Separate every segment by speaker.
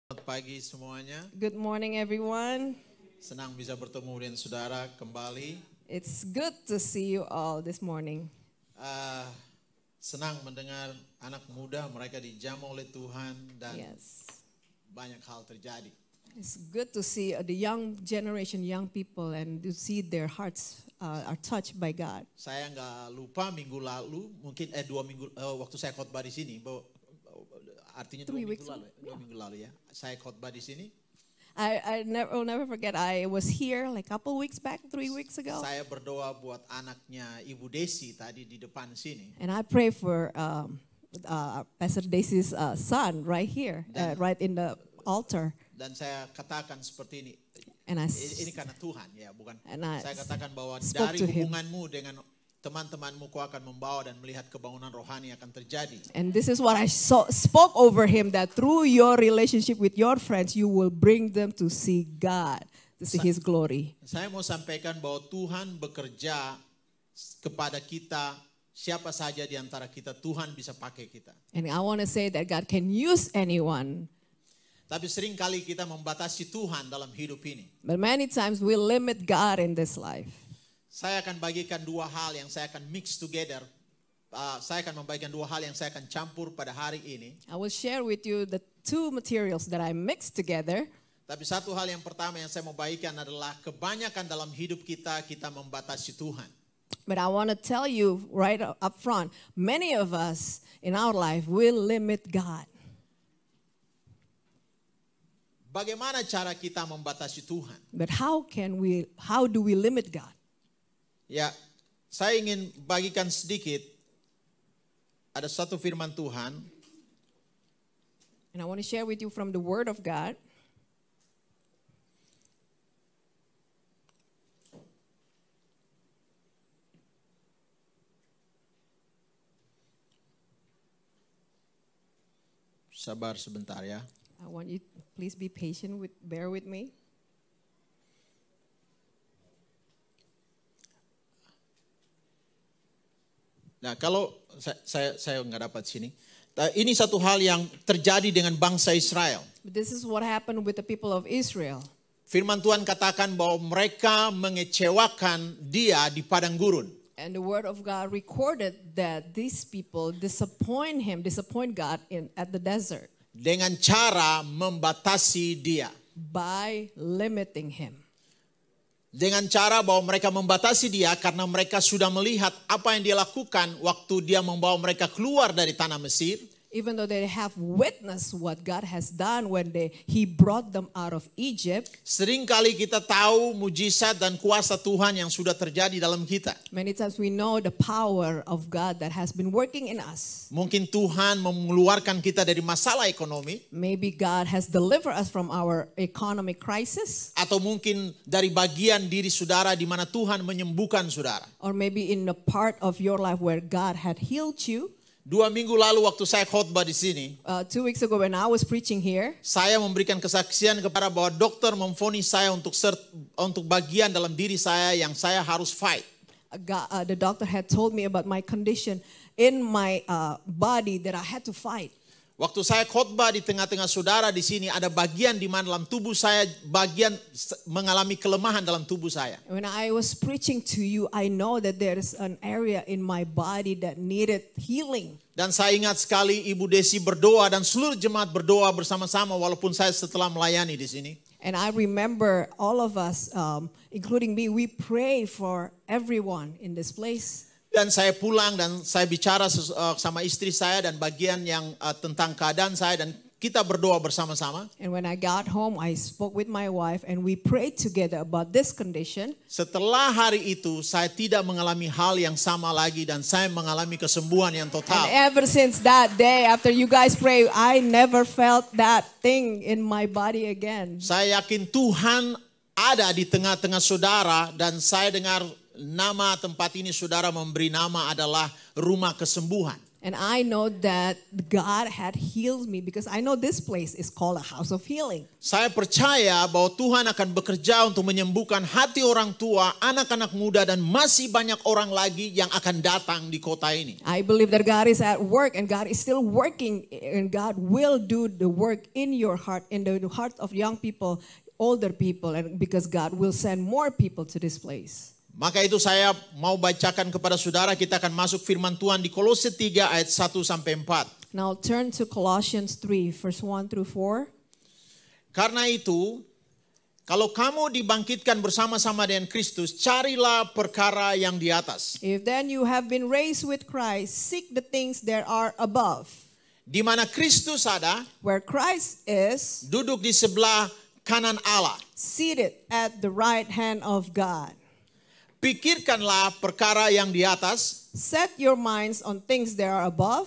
Speaker 1: Selamat pagi semuanya.
Speaker 2: Good morning, everyone.
Speaker 1: Senang bisa bertemu dengan saudara kembali.
Speaker 2: It's good to see you all this morning.
Speaker 1: Senang mendengar anak muda mereka dijamah oleh Tuhan dan
Speaker 2: Yes.
Speaker 1: banyak hal terjadi.
Speaker 2: It's good to see the young generation, young people, and to see their hearts are touched by God.
Speaker 1: Saya nggak lupa minggu lalu, mungkin 2 minggu waktu saya khotbah di sini, artinya 2 minggu lalu, 2 minggu lalu ya. Saya khotbah di sini.
Speaker 2: Will never forget. I was here like a couple weeks back, 3 weeks ago,
Speaker 1: Saya berdoa buat anaknya Ibu Desi tadi di depan sini.
Speaker 2: and I pray for Pastor Daisy's son right here, right in the altar.
Speaker 1: Dan saya katakan seperti ini.
Speaker 2: And
Speaker 1: Ini karena Tuhan ya, bukan.
Speaker 2: And I
Speaker 1: Saya katakan bahwa
Speaker 2: spoke
Speaker 1: dari
Speaker 2: to him.
Speaker 1: hubunganmu dengan teman-temanmu kau akan membawa dan melihat kebangunan rohani akan terjadi.
Speaker 2: And this is what I spoke over him, that through your relationship with your friends, you will bring them to see God, to see His glory.
Speaker 1: Saya mau sampaikan bahwa Tuhan bekerja kepada kita, siapa saja di antara kita, Tuhan bisa pakai kita.
Speaker 2: And I want to say that God can use anyone,
Speaker 1: Tapi seringkali kita membatasi Tuhan dalam hidup ini.
Speaker 2: but many times we limit God in this life.
Speaker 1: Saya akan bagikan 2 hal yang saya akan mix together. Saya akan membagikan 2 hal yang saya akan campur pada hari ini.
Speaker 2: I will share with you the 2 materials that I mixed together.
Speaker 1: Tapi satu hal yang pertama yang saya mau bagikan adalah kebanyakan dalam hidup kita membatasi Tuhan.
Speaker 2: But I want to tell you right up front, many of us in our life will limit God.
Speaker 1: Bagaimana cara kita membatasi Tuhan?
Speaker 2: But how do we limit God?
Speaker 1: Ya, saya ingin bagikan sedikit. Ada satu firman Tuhan.
Speaker 2: And I want to share with you from the Word of God.
Speaker 1: Sabar sebentar ya.
Speaker 2: I want you, please be patient, bear with me.
Speaker 1: Nah, kalau saya nggak dapat sini. Ini satu hal yang terjadi dengan bangsa Israel.
Speaker 2: But this is what happened with the people of Israel.
Speaker 1: Firman Tuhan katakan bahwa mereka mengecewakan Dia di padang gurun.
Speaker 2: And the Word of God recorded that these people disappoint God at the desert
Speaker 1: Dengan cara membatasi Dia.
Speaker 2: by limiting Him.
Speaker 1: Dengan cara bahwa mereka membatasi Dia karena mereka sudah melihat apa yang Dia lakukan waktu Dia membawa mereka keluar dari tanah Mesir.
Speaker 2: Even though they have witnessed what God has done when He brought them out of Egypt,
Speaker 1: Seringkali kita tahu mujizat dan kuasa Tuhan yang sudah terjadi dalam kita.
Speaker 2: many times we know the power of God that has been working in us.
Speaker 1: Mungkin Tuhan mengeluarkan kita dari masalah ekonomi.
Speaker 2: Maybe God has delivered us from our economic crisis,
Speaker 1: Atau mungkin dari bagian diri saudara di mana Tuhan menyembuhkan saudara.
Speaker 2: or maybe in a part of your life where God had healed you.
Speaker 1: 2 minggu lalu waktu saya khotbah di sini,
Speaker 2: 2 weeks ago when I was preaching here,
Speaker 1: saya memberikan kesaksian kepada bahwa dokter memvonis saya untuk bagian dalam diri saya yang saya harus fight.
Speaker 2: the doctor had told me about my condition in my body that I had to fight.
Speaker 1: Waktu saya khotbah di tengah-tengah saudara di sini, ada bagian di mana dalam tubuh saya bagian mengalami kelemahan dalam tubuh saya.
Speaker 2: When I was preaching to you, I know that there is an area in my body that needed healing.
Speaker 1: Dan saya ingat sekali Ibu Desi berdoa dan seluruh jemaat berdoa bersama-sama walaupun saya setelah melayani di sini.
Speaker 2: And I remember all of us, including me, we pray for everyone in this place.
Speaker 1: Dan saya pulang dan saya bicara sama istri saya dan bagian yang tentang keadaan saya dan kita berdoa bersama-sama.
Speaker 2: And when I got home, I spoke with my wife and we prayed together about this condition.
Speaker 1: Setelah hari itu saya tidak mengalami hal yang sama lagi dan saya mengalami kesembuhan yang total.
Speaker 2: And ever since that day, after you guys pray, I never felt that thing in my body again.
Speaker 1: Saya yakin Tuhan ada di tengah-tengah saudara dan saya dengar nama tempat ini saudara memberi nama adalah rumah kesembuhan.
Speaker 2: And I know that God had healed me because I know this place is called a house of healing.
Speaker 1: Saya percaya bahwa Tuhan akan bekerja untuk menyembuhkan hati orang tua, anak-anak muda, dan masih banyak orang lagi yang akan datang di kota ini.
Speaker 2: I believe that God is at work and God is still working and God will do the work in your heart, in the heart of young people, older people, and because God will send more people to this place.
Speaker 1: Maka itu saya mau bacakan kepada saudara, kita akan masuk firman Tuhan di Kolose 3 ayat 1 sampai 4.
Speaker 2: Now turn to Colossians 3, verse 1 through 4.
Speaker 1: Karena itu, kalau kamu dibangkitkan bersama-sama dengan Kristus, carilah perkara yang di atas.
Speaker 2: If then you have been raised with Christ, seek the things that are above,
Speaker 1: Di mana Kristus ada,
Speaker 2: where Christ is,
Speaker 1: duduk di sebelah kanan Allah.
Speaker 2: seated at the right hand of God.
Speaker 1: Pikirkanlah perkara yang di atas
Speaker 2: Set your minds on things that are above,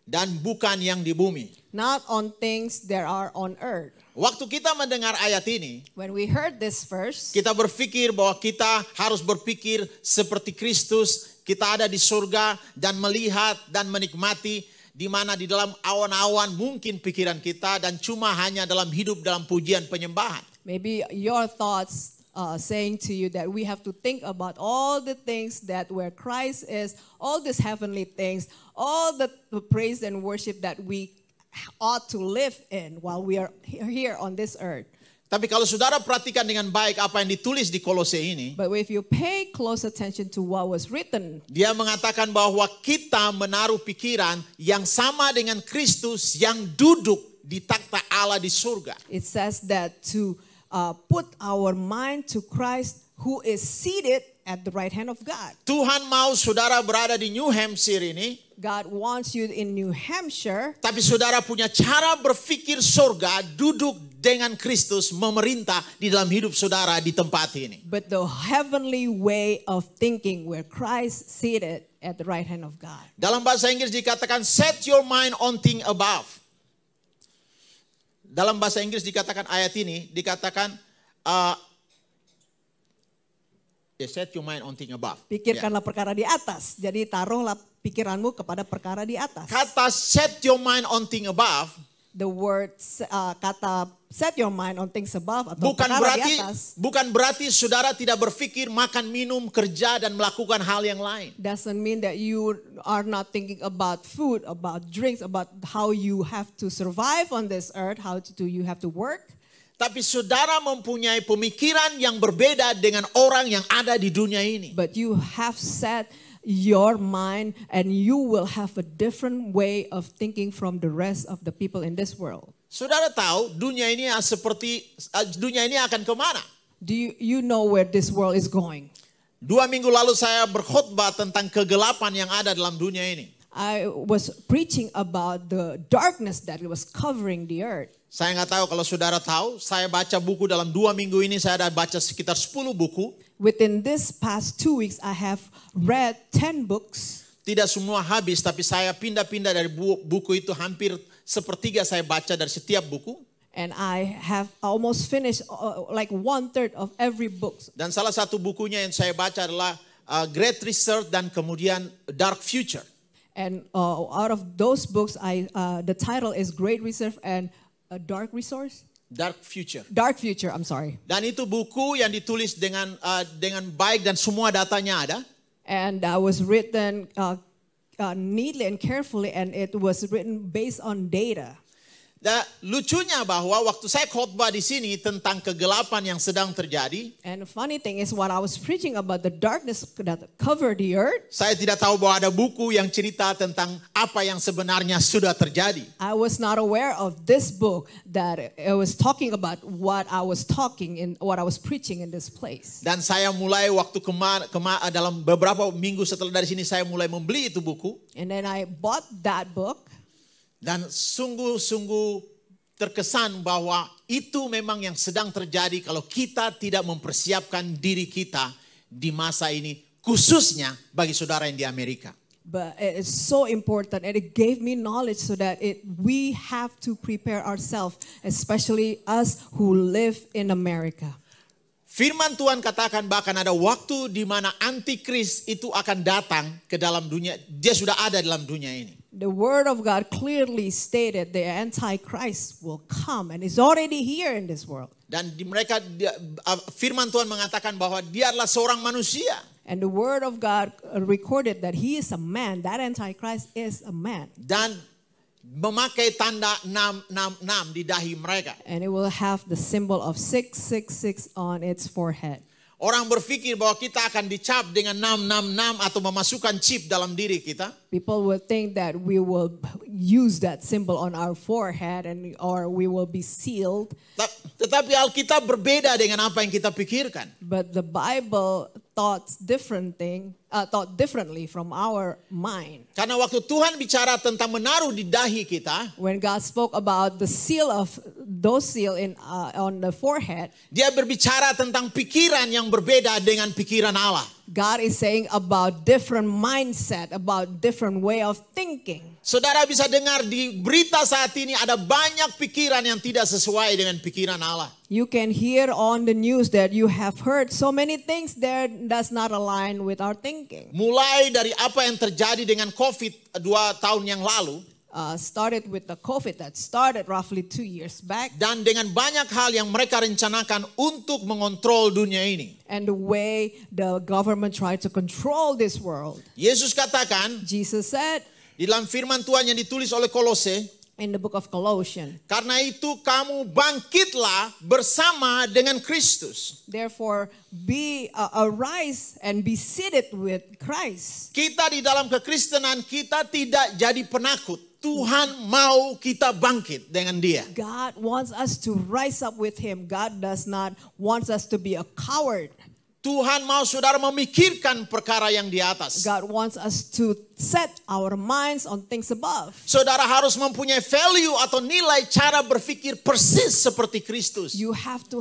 Speaker 1: dan bukan yang di bumi.
Speaker 2: not on things that are on earth.
Speaker 1: Waktu kita mendengar ayat ini,
Speaker 2: When we heard this verse,
Speaker 1: kita berpikir bahwa kita harus berpikir seperti Kristus. Kita ada di surga dan melihat dan menikmati, di mana di dalam awan-awan mungkin pikiran kita, dan cuma hanya dalam hidup dalam pujian penyembahan.
Speaker 2: maybe your thoughts saying to you that we have to think about all the things that where Christ is, all these heavenly things, all the praise and worship that we ought to live in while we are here on this earth.
Speaker 1: Tapi kalau saudara perhatikan dengan baik apa yang ditulis di Kolose ini,
Speaker 2: But if you pay close attention to what was written,
Speaker 1: dia mengatakan bahwa kita menaruh pikiran yang sama dengan Kristus yang duduk di takhta Allah di surga.
Speaker 2: it says that to put our mind to Christ who is seated at the right hand of God.
Speaker 1: Tuhan mau saudara berada di New Hampshire ini,
Speaker 2: God wants you in New Hampshire,
Speaker 1: tapi saudara punya cara berpikir surga, duduk dengan Kristus memerintah di dalam hidup saudara di tempat ini.
Speaker 2: but the heavenly way of thinking where Christ seated at the right hand of God.
Speaker 1: Dalam bahasa Inggris dikatakan set your mind on thing above. Dalam bahasa Inggris dikatakan ayat ini, dikatakan set your mind on thing above.
Speaker 2: Pikirkanlah perkara di atas. Jadi taruhlah pikiranmu kepada perkara di atas.
Speaker 1: Kata set your mind on thing above
Speaker 2: The word kata set your mind on things above atau perkara di atas
Speaker 1: bukan berarti saudara tidak berpikir makan, minum, kerja, dan melakukan hal yang lain.
Speaker 2: doesn't mean that you are not thinking about food, about drinks, about how you have to survive on this earth, you have to work.
Speaker 1: Tapi saudara mempunyai pemikiran yang berbeda dengan orang yang ada di dunia ini.
Speaker 2: But you have set your mind and you will have a different way of thinking from the rest of the people in this world.
Speaker 1: Saudara tahu dunia ini akan kemana?
Speaker 2: Do you know where this world is going?
Speaker 1: 2 minggu lalu saya berkhotbah tentang kegelapan yang ada dalam dunia ini.
Speaker 2: I was preaching about the darkness that was covering the earth.
Speaker 1: Saya nggak tahu kalau saudara tahu, saya baca buku dalam 2 minggu ini, saya ada baca sekitar 10 buku.
Speaker 2: Within this past 2 weeks, I have read 10 books.
Speaker 1: Tidak semua habis, tapi saya pindah-pindah dari buku itu, hampir sepertiga saya baca dari setiap buku.
Speaker 2: And I have almost finished like 1/3 of every book.
Speaker 1: Dan salah satu bukunya yang saya baca adalah Great Research dan kemudian Dark Future.
Speaker 2: And out of those books, the title is Great Research and Dark Resource?
Speaker 1: Dark Future.
Speaker 2: Dark Future, I'm sorry.
Speaker 1: Dan itu buku yang ditulis dengan baik dan semua datanya ada.
Speaker 2: And that was written neatly and carefully, and it was written based on data.
Speaker 1: Dan lucunya bahwa waktu saya khotbah di sini tentang kegelapan yang sedang terjadi,
Speaker 2: And the funny thing is, what I was preaching about the darkness that covered the earth,
Speaker 1: saya tidak tahu bahwa ada buku yang cerita tentang apa yang sebenarnya sudah terjadi.
Speaker 2: I was not aware of this book that it was talking about what I was preaching in this place.
Speaker 1: Dan saya mulai waktu dalam beberapa minggu setelah dari sini saya mulai membeli itu buku.
Speaker 2: And then I bought that book.
Speaker 1: Dan sungguh-sungguh terkesan bahwa itu memang yang sedang terjadi kalau kita tidak mempersiapkan diri kita di masa ini, khususnya bagi saudara yang di Amerika.
Speaker 2: But it is so important, and it gave me knowledge so that we have to prepare ourselves, especially us who live in America.
Speaker 1: Firman Tuhan katakan bahkan ada waktu di mana antikris itu akan datang ke dalam dunia. Dia sudah ada dalam dunia ini.
Speaker 2: The word of God clearly stated the Antichrist will come and is already here in this world.
Speaker 1: Dan firman Tuhan mengatakan bahwa dia adalah seorang manusia.
Speaker 2: And the word of God recorded that he is a man. That Antichrist is a man.
Speaker 1: Dan memakai tanda 666 di dahi mereka.
Speaker 2: And it will have the symbol of 666 on its forehead.
Speaker 1: Orang berpikir bahwa kita akan dicap dengan 666 atau memasukkan chip dalam diri kita.
Speaker 2: People will think that we will use that symbol on our forehead or we will be sealed.
Speaker 1: Tetapi Alkitab berbeda dengan apa yang kita pikirkan.
Speaker 2: But the Bible thought differently from our mind.
Speaker 1: Karena waktu Tuhan bicara tentang menaruh di dahi kita,
Speaker 2: when God spoke about the seal on the forehead,
Speaker 1: dia berbicara tentang pikiran yang berbeda dengan pikiran Allah.
Speaker 2: God is saying about different mindset, about different way of thinking.
Speaker 1: Saudara bisa dengar di berita saat ini ada banyak pikiran yang tidak sesuai dengan pikiran Allah.
Speaker 2: You can hear on the news that you have heard so many things that does not align with our thinking.
Speaker 1: Mulai dari apa yang terjadi dengan COVID 2 tahun yang lalu.
Speaker 2: Started with the COVID that started roughly 2 years back.
Speaker 1: Dan dengan banyak hal yang mereka rencanakan untuk mengontrol dunia ini.
Speaker 2: And the way the government tried to control this world.
Speaker 1: Yesus katakan,
Speaker 2: Jesus said,
Speaker 1: di dalam firman Tuhan yang ditulis oleh Kolose,
Speaker 2: in the book of Colossians,
Speaker 1: karena itu kamu bangkitlah bersama dengan Kristus.
Speaker 2: Therefore, arise and be seated with Christ.
Speaker 1: Kita di dalam kekristenan kita tidak jadi penakut. Tuhan mau kita bangkit dengan Dia.
Speaker 2: God wants us to rise up with Him. God does not want us to be a coward.
Speaker 1: Tuhan mau saudara memikirkan perkara yang di atas.
Speaker 2: God wants us to set our minds on things above.
Speaker 1: Saudara harus mempunyai value atau nilai cara berpikir persis seperti Kristus.
Speaker 2: You have to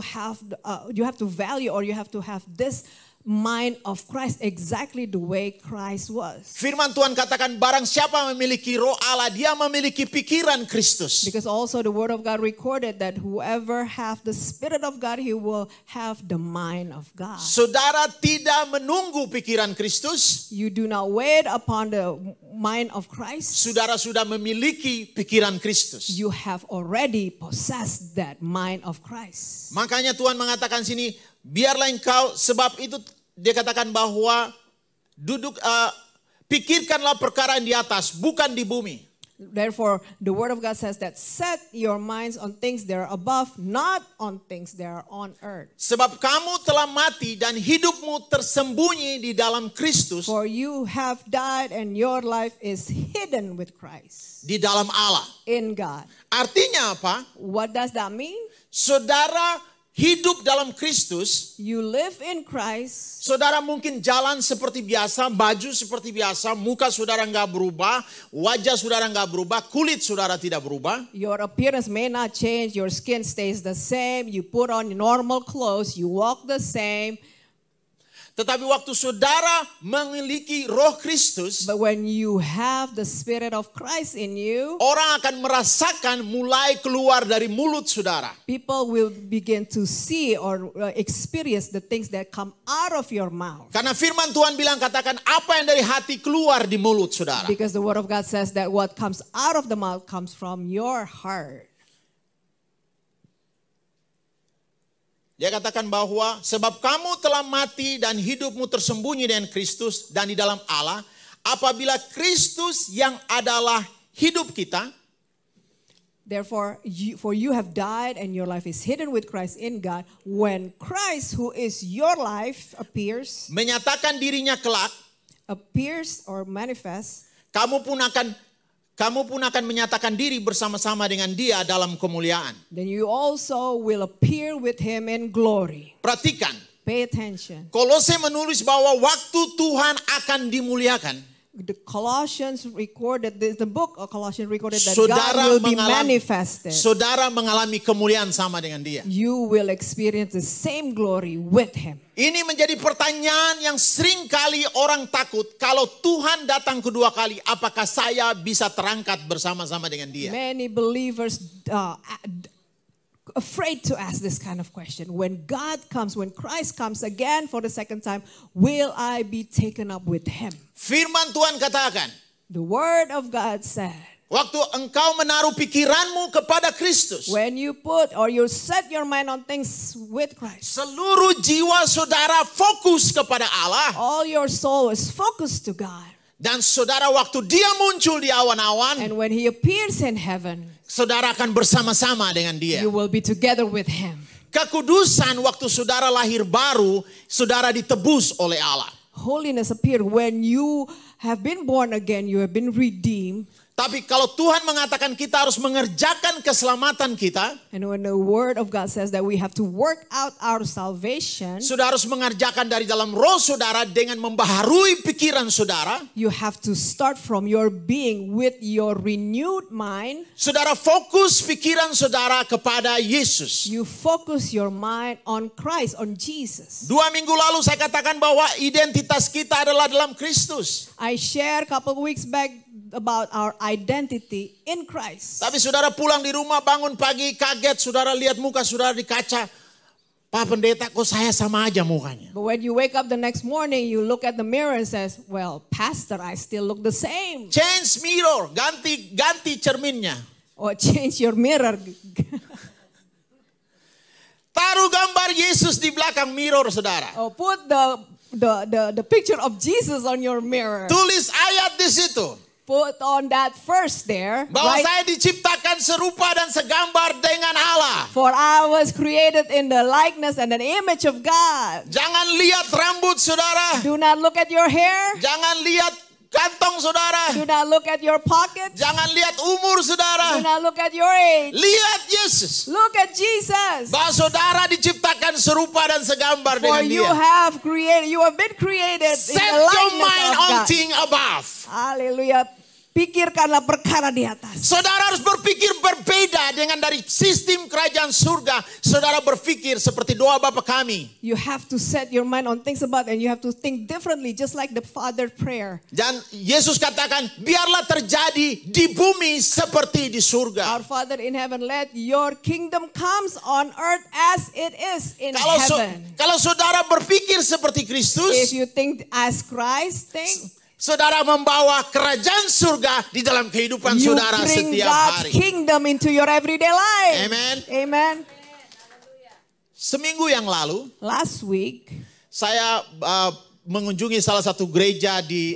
Speaker 2: value or you have to have this mind of Christ exactly the way Christ was.
Speaker 1: Firman Tuhan katakan barang siapa memiliki roh Allah, dia memiliki pikiran Kristus.
Speaker 2: Because also the word of God recorded that whoever have the Spirit of God, he will have the mind of God.
Speaker 1: Saudara tidak menunggu pikiran Kristus.
Speaker 2: You do not wait upon the mind of Christ.
Speaker 1: Saudara sudah memiliki pikiran Kristus.
Speaker 2: You have already possessed that mind of Christ.
Speaker 1: Makanya Tuhan mengatakan sini, biarlah engkau, sebab itu dia katakan bahwa pikirkanlah perkara yang di atas, bukan di bumi.
Speaker 2: Therefore, the word of God says that set your minds on things that are above, not on things that are on earth.
Speaker 1: Sebab kamu telah mati dan hidupmu tersembunyi di dalam Kristus.
Speaker 2: For you have died and your life is hidden with Christ.
Speaker 1: Di dalam Allah.
Speaker 2: In God.
Speaker 1: Artinya apa?
Speaker 2: What does that mean?
Speaker 1: Saudara hidup dalam Kristus.
Speaker 2: You live in Christ.
Speaker 1: Saudara mungkin jalan seperti biasa, baju seperti biasa, muka saudara nggak berubah, wajah saudara nggak berubah, kulit saudara tidak berubah.
Speaker 2: Your appearance may not change, your skin stays the same, you put on normal clothes, you walk the same.
Speaker 1: Tetapi waktu saudara memiliki roh Kristus,
Speaker 2: but when you have the Spirit of Christ in you,
Speaker 1: orang akan merasakan mulai keluar dari mulut saudara.
Speaker 2: People will begin to see or experience the things that come out of your mouth.
Speaker 1: Karena firman Tuhan bilang katakan apa yang dari hati keluar di mulut saudara.
Speaker 2: Because the word of God says that what comes out of the mouth comes from your heart. Dia
Speaker 1: katakan bahwa sebab kamu telah mati dan hidupmu tersembunyi dengan Kristus dan di dalam Allah, apabila Kristus yang adalah hidup kita,
Speaker 2: therefore for you have died and your life is hidden with Christ in God, when Christ who is your life appears,
Speaker 1: menyatakan dirinya kelak,
Speaker 2: appears or manifests,
Speaker 1: kamu pun akan menyatakan diri bersama-sama dengan Dia dalam kemuliaan.
Speaker 2: Then you also will appear with Him in glory.
Speaker 1: Perhatikan.
Speaker 2: Pay attention.
Speaker 1: Kolose menulis bahwa waktu Tuhan akan dimuliakan.
Speaker 2: The Colossians recorded, the book of Colossians recorded that God will be manifested.
Speaker 1: Saudara mengalami kemuliaan sama dengan Dia.
Speaker 2: You will experience the same glory with Him.
Speaker 1: Ini menjadi pertanyaan yang sering kali orang takut. Kalau Tuhan datang kedua kali, apakah saya bisa terangkat bersama-sama dengan Dia?
Speaker 2: Many believers afraid to ask this kind of question. When God comes, when Christ comes again for the second time, will I be taken up with Him?
Speaker 1: Firman Tuhan katakan,
Speaker 2: The Word of God said,
Speaker 1: waktu engkau menaruh pikiranmu kepada Kristus,
Speaker 2: when you put or you set your mind on things with Christ,
Speaker 1: seluruh jiwa saudara fokus kepada Allah.
Speaker 2: all your soul is focused to God.
Speaker 1: Dan saudara waktu dia muncul di awan-awan,
Speaker 2: And when He appears in heaven,
Speaker 1: saudara akan bersama-sama dengan dia.
Speaker 2: you will be together with Him.
Speaker 1: Kekudusan waktu saudara lahir baru, saudara ditebus oleh Allah.
Speaker 2: Holiness appeared when you have been born again, you have been redeemed.
Speaker 1: Tapi kalau Tuhan mengatakan kita harus mengerjakan keselamatan kita,
Speaker 2: And when the Word of God says that we have to work out our salvation,
Speaker 1: saudara harus mengerjakan dari dalam roh saudara dengan membaharui pikiran saudara.
Speaker 2: you have to start from your being with your renewed mind.
Speaker 1: Saudara fokus pikiran saudara kepada Yesus.
Speaker 2: You focus your mind on Christ, on Jesus.
Speaker 1: 2 minggu lalu saya katakan bahwa identitas kita adalah dalam Kristus.
Speaker 2: I shared a couple of weeks back about our identity in Christ.
Speaker 1: Tapi saudara pulang di rumah, bangun pagi, kaget, saudara lihat muka saudara di kaca. Pak Pendeta, kok saya sama aja mukanya?
Speaker 2: But when you wake up the next morning, you look at the mirror and says, well, Pastor, I still look the same.
Speaker 1: Change mirror, ganti cerminnya.
Speaker 2: Or change your mirror.
Speaker 1: Taruh gambar Yesus di belakang mirror saudara.
Speaker 2: Or put the picture of Jesus on your mirror.
Speaker 1: Tulis ayat di situ.
Speaker 2: Put on that verse there.
Speaker 1: Bahwa
Speaker 2: Right?
Speaker 1: saya diciptakan serupa dan segambar dengan Allah.
Speaker 2: For I was created in the likeness and an image of God.
Speaker 1: Jangan lihat rambut saudara.
Speaker 2: Do not look at your hair.
Speaker 1: Jangan lihat kantong saudara.
Speaker 2: Do not look at your pockets.
Speaker 1: Jangan lihat umur
Speaker 2: Do
Speaker 1: saudara.
Speaker 2: not look at your age.
Speaker 1: Lihat Yesus.
Speaker 2: Look at Jesus.
Speaker 1: Bahwa saudara diciptakan serupa dan segambar
Speaker 2: For
Speaker 1: dengan
Speaker 2: you
Speaker 1: dia.
Speaker 2: have been created
Speaker 1: Set
Speaker 2: in the
Speaker 1: your
Speaker 2: likeness
Speaker 1: mind
Speaker 2: of
Speaker 1: on
Speaker 2: God.
Speaker 1: things above.
Speaker 2: Hallelujah. Pikirkanlah perkara di atas.
Speaker 1: Saudara harus berpikir berbeda dengan dari sistem kerajaan surga. Saudara berpikir seperti doa Bapa kami.
Speaker 2: You have to set your mind on things about and you have to think differently just like the Father prayer.
Speaker 1: Dan Yesus katakan, biarlah terjadi di bumi seperti di surga.
Speaker 2: Our Father in heaven, let your kingdom comes on earth as it is in heaven.
Speaker 1: Kalau saudara berpikir seperti
Speaker 2: If
Speaker 1: Kristus,
Speaker 2: you think as Christ think,
Speaker 1: saudara membawa kerajaan surga di dalam kehidupan
Speaker 2: you
Speaker 1: saudara
Speaker 2: bring
Speaker 1: setiap
Speaker 2: God's
Speaker 1: hari.
Speaker 2: kingdom into your everyday life.
Speaker 1: Amen.
Speaker 2: Amen.
Speaker 1: Seminggu yang lalu,
Speaker 2: Last week,
Speaker 1: saya mengunjungi salah satu gereja di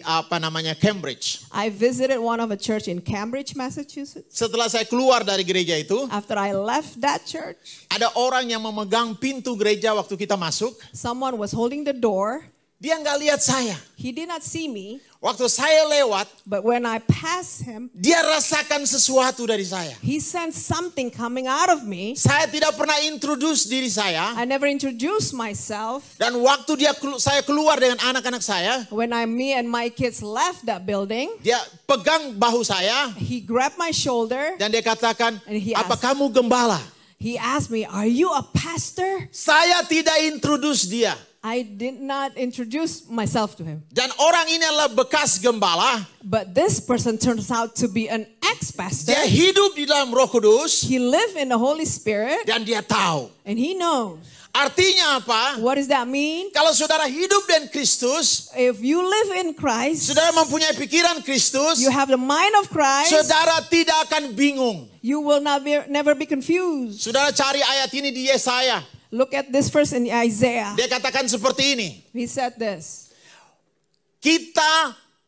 Speaker 1: Cambridge.
Speaker 2: I visited one of a church in Cambridge, Massachusetts.
Speaker 1: Setelah saya keluar dari gereja itu,
Speaker 2: After I left that church,
Speaker 1: ada orang yang memegang pintu gereja waktu kita masuk.
Speaker 2: someone was holding the door.
Speaker 1: Dia nggak lihat saya.
Speaker 2: He did not see me,
Speaker 1: Waktu saya lewat,
Speaker 2: but when I passed him,
Speaker 1: dia rasakan sesuatu dari saya.
Speaker 2: he sensed something coming out of me.
Speaker 1: Saya tidak pernah introduce diri saya.
Speaker 2: I never introduced myself.
Speaker 1: Dan waktu saya keluar dengan anak-anak saya,
Speaker 2: When me and my kids left that building,
Speaker 1: dia pegang bahu saya
Speaker 2: he grabbed my shoulder.
Speaker 1: dan dia katakan,
Speaker 2: And he
Speaker 1: apa
Speaker 2: asked-
Speaker 1: kamu gembala?
Speaker 2: He asked me, "Are you a pastor?"
Speaker 1: Saya tidak introduce dia.
Speaker 2: I did not introduce myself to him.
Speaker 1: Dan orang ini adalah bekas gembala.
Speaker 2: But this person turns out to be an ex-pastor.
Speaker 1: Dia hidup di dalam Roh Kudus
Speaker 2: He lived in the Holy Spirit
Speaker 1: dan dia tahu.
Speaker 2: and he knows.
Speaker 1: Artinya apa?
Speaker 2: What does that mean?
Speaker 1: Kalau saudara hidup dengan Kristus,
Speaker 2: If you live in Christ,
Speaker 1: saudara mempunyai pikiran Kristus,
Speaker 2: you have the mind of Christ,
Speaker 1: saudara tidak akan bingung.
Speaker 2: you will never be confused.
Speaker 1: Saudara cari ayat ini di Yesaya.
Speaker 2: Look at this verse in Isaiah.
Speaker 1: Dia katakan seperti ini.
Speaker 2: He said this.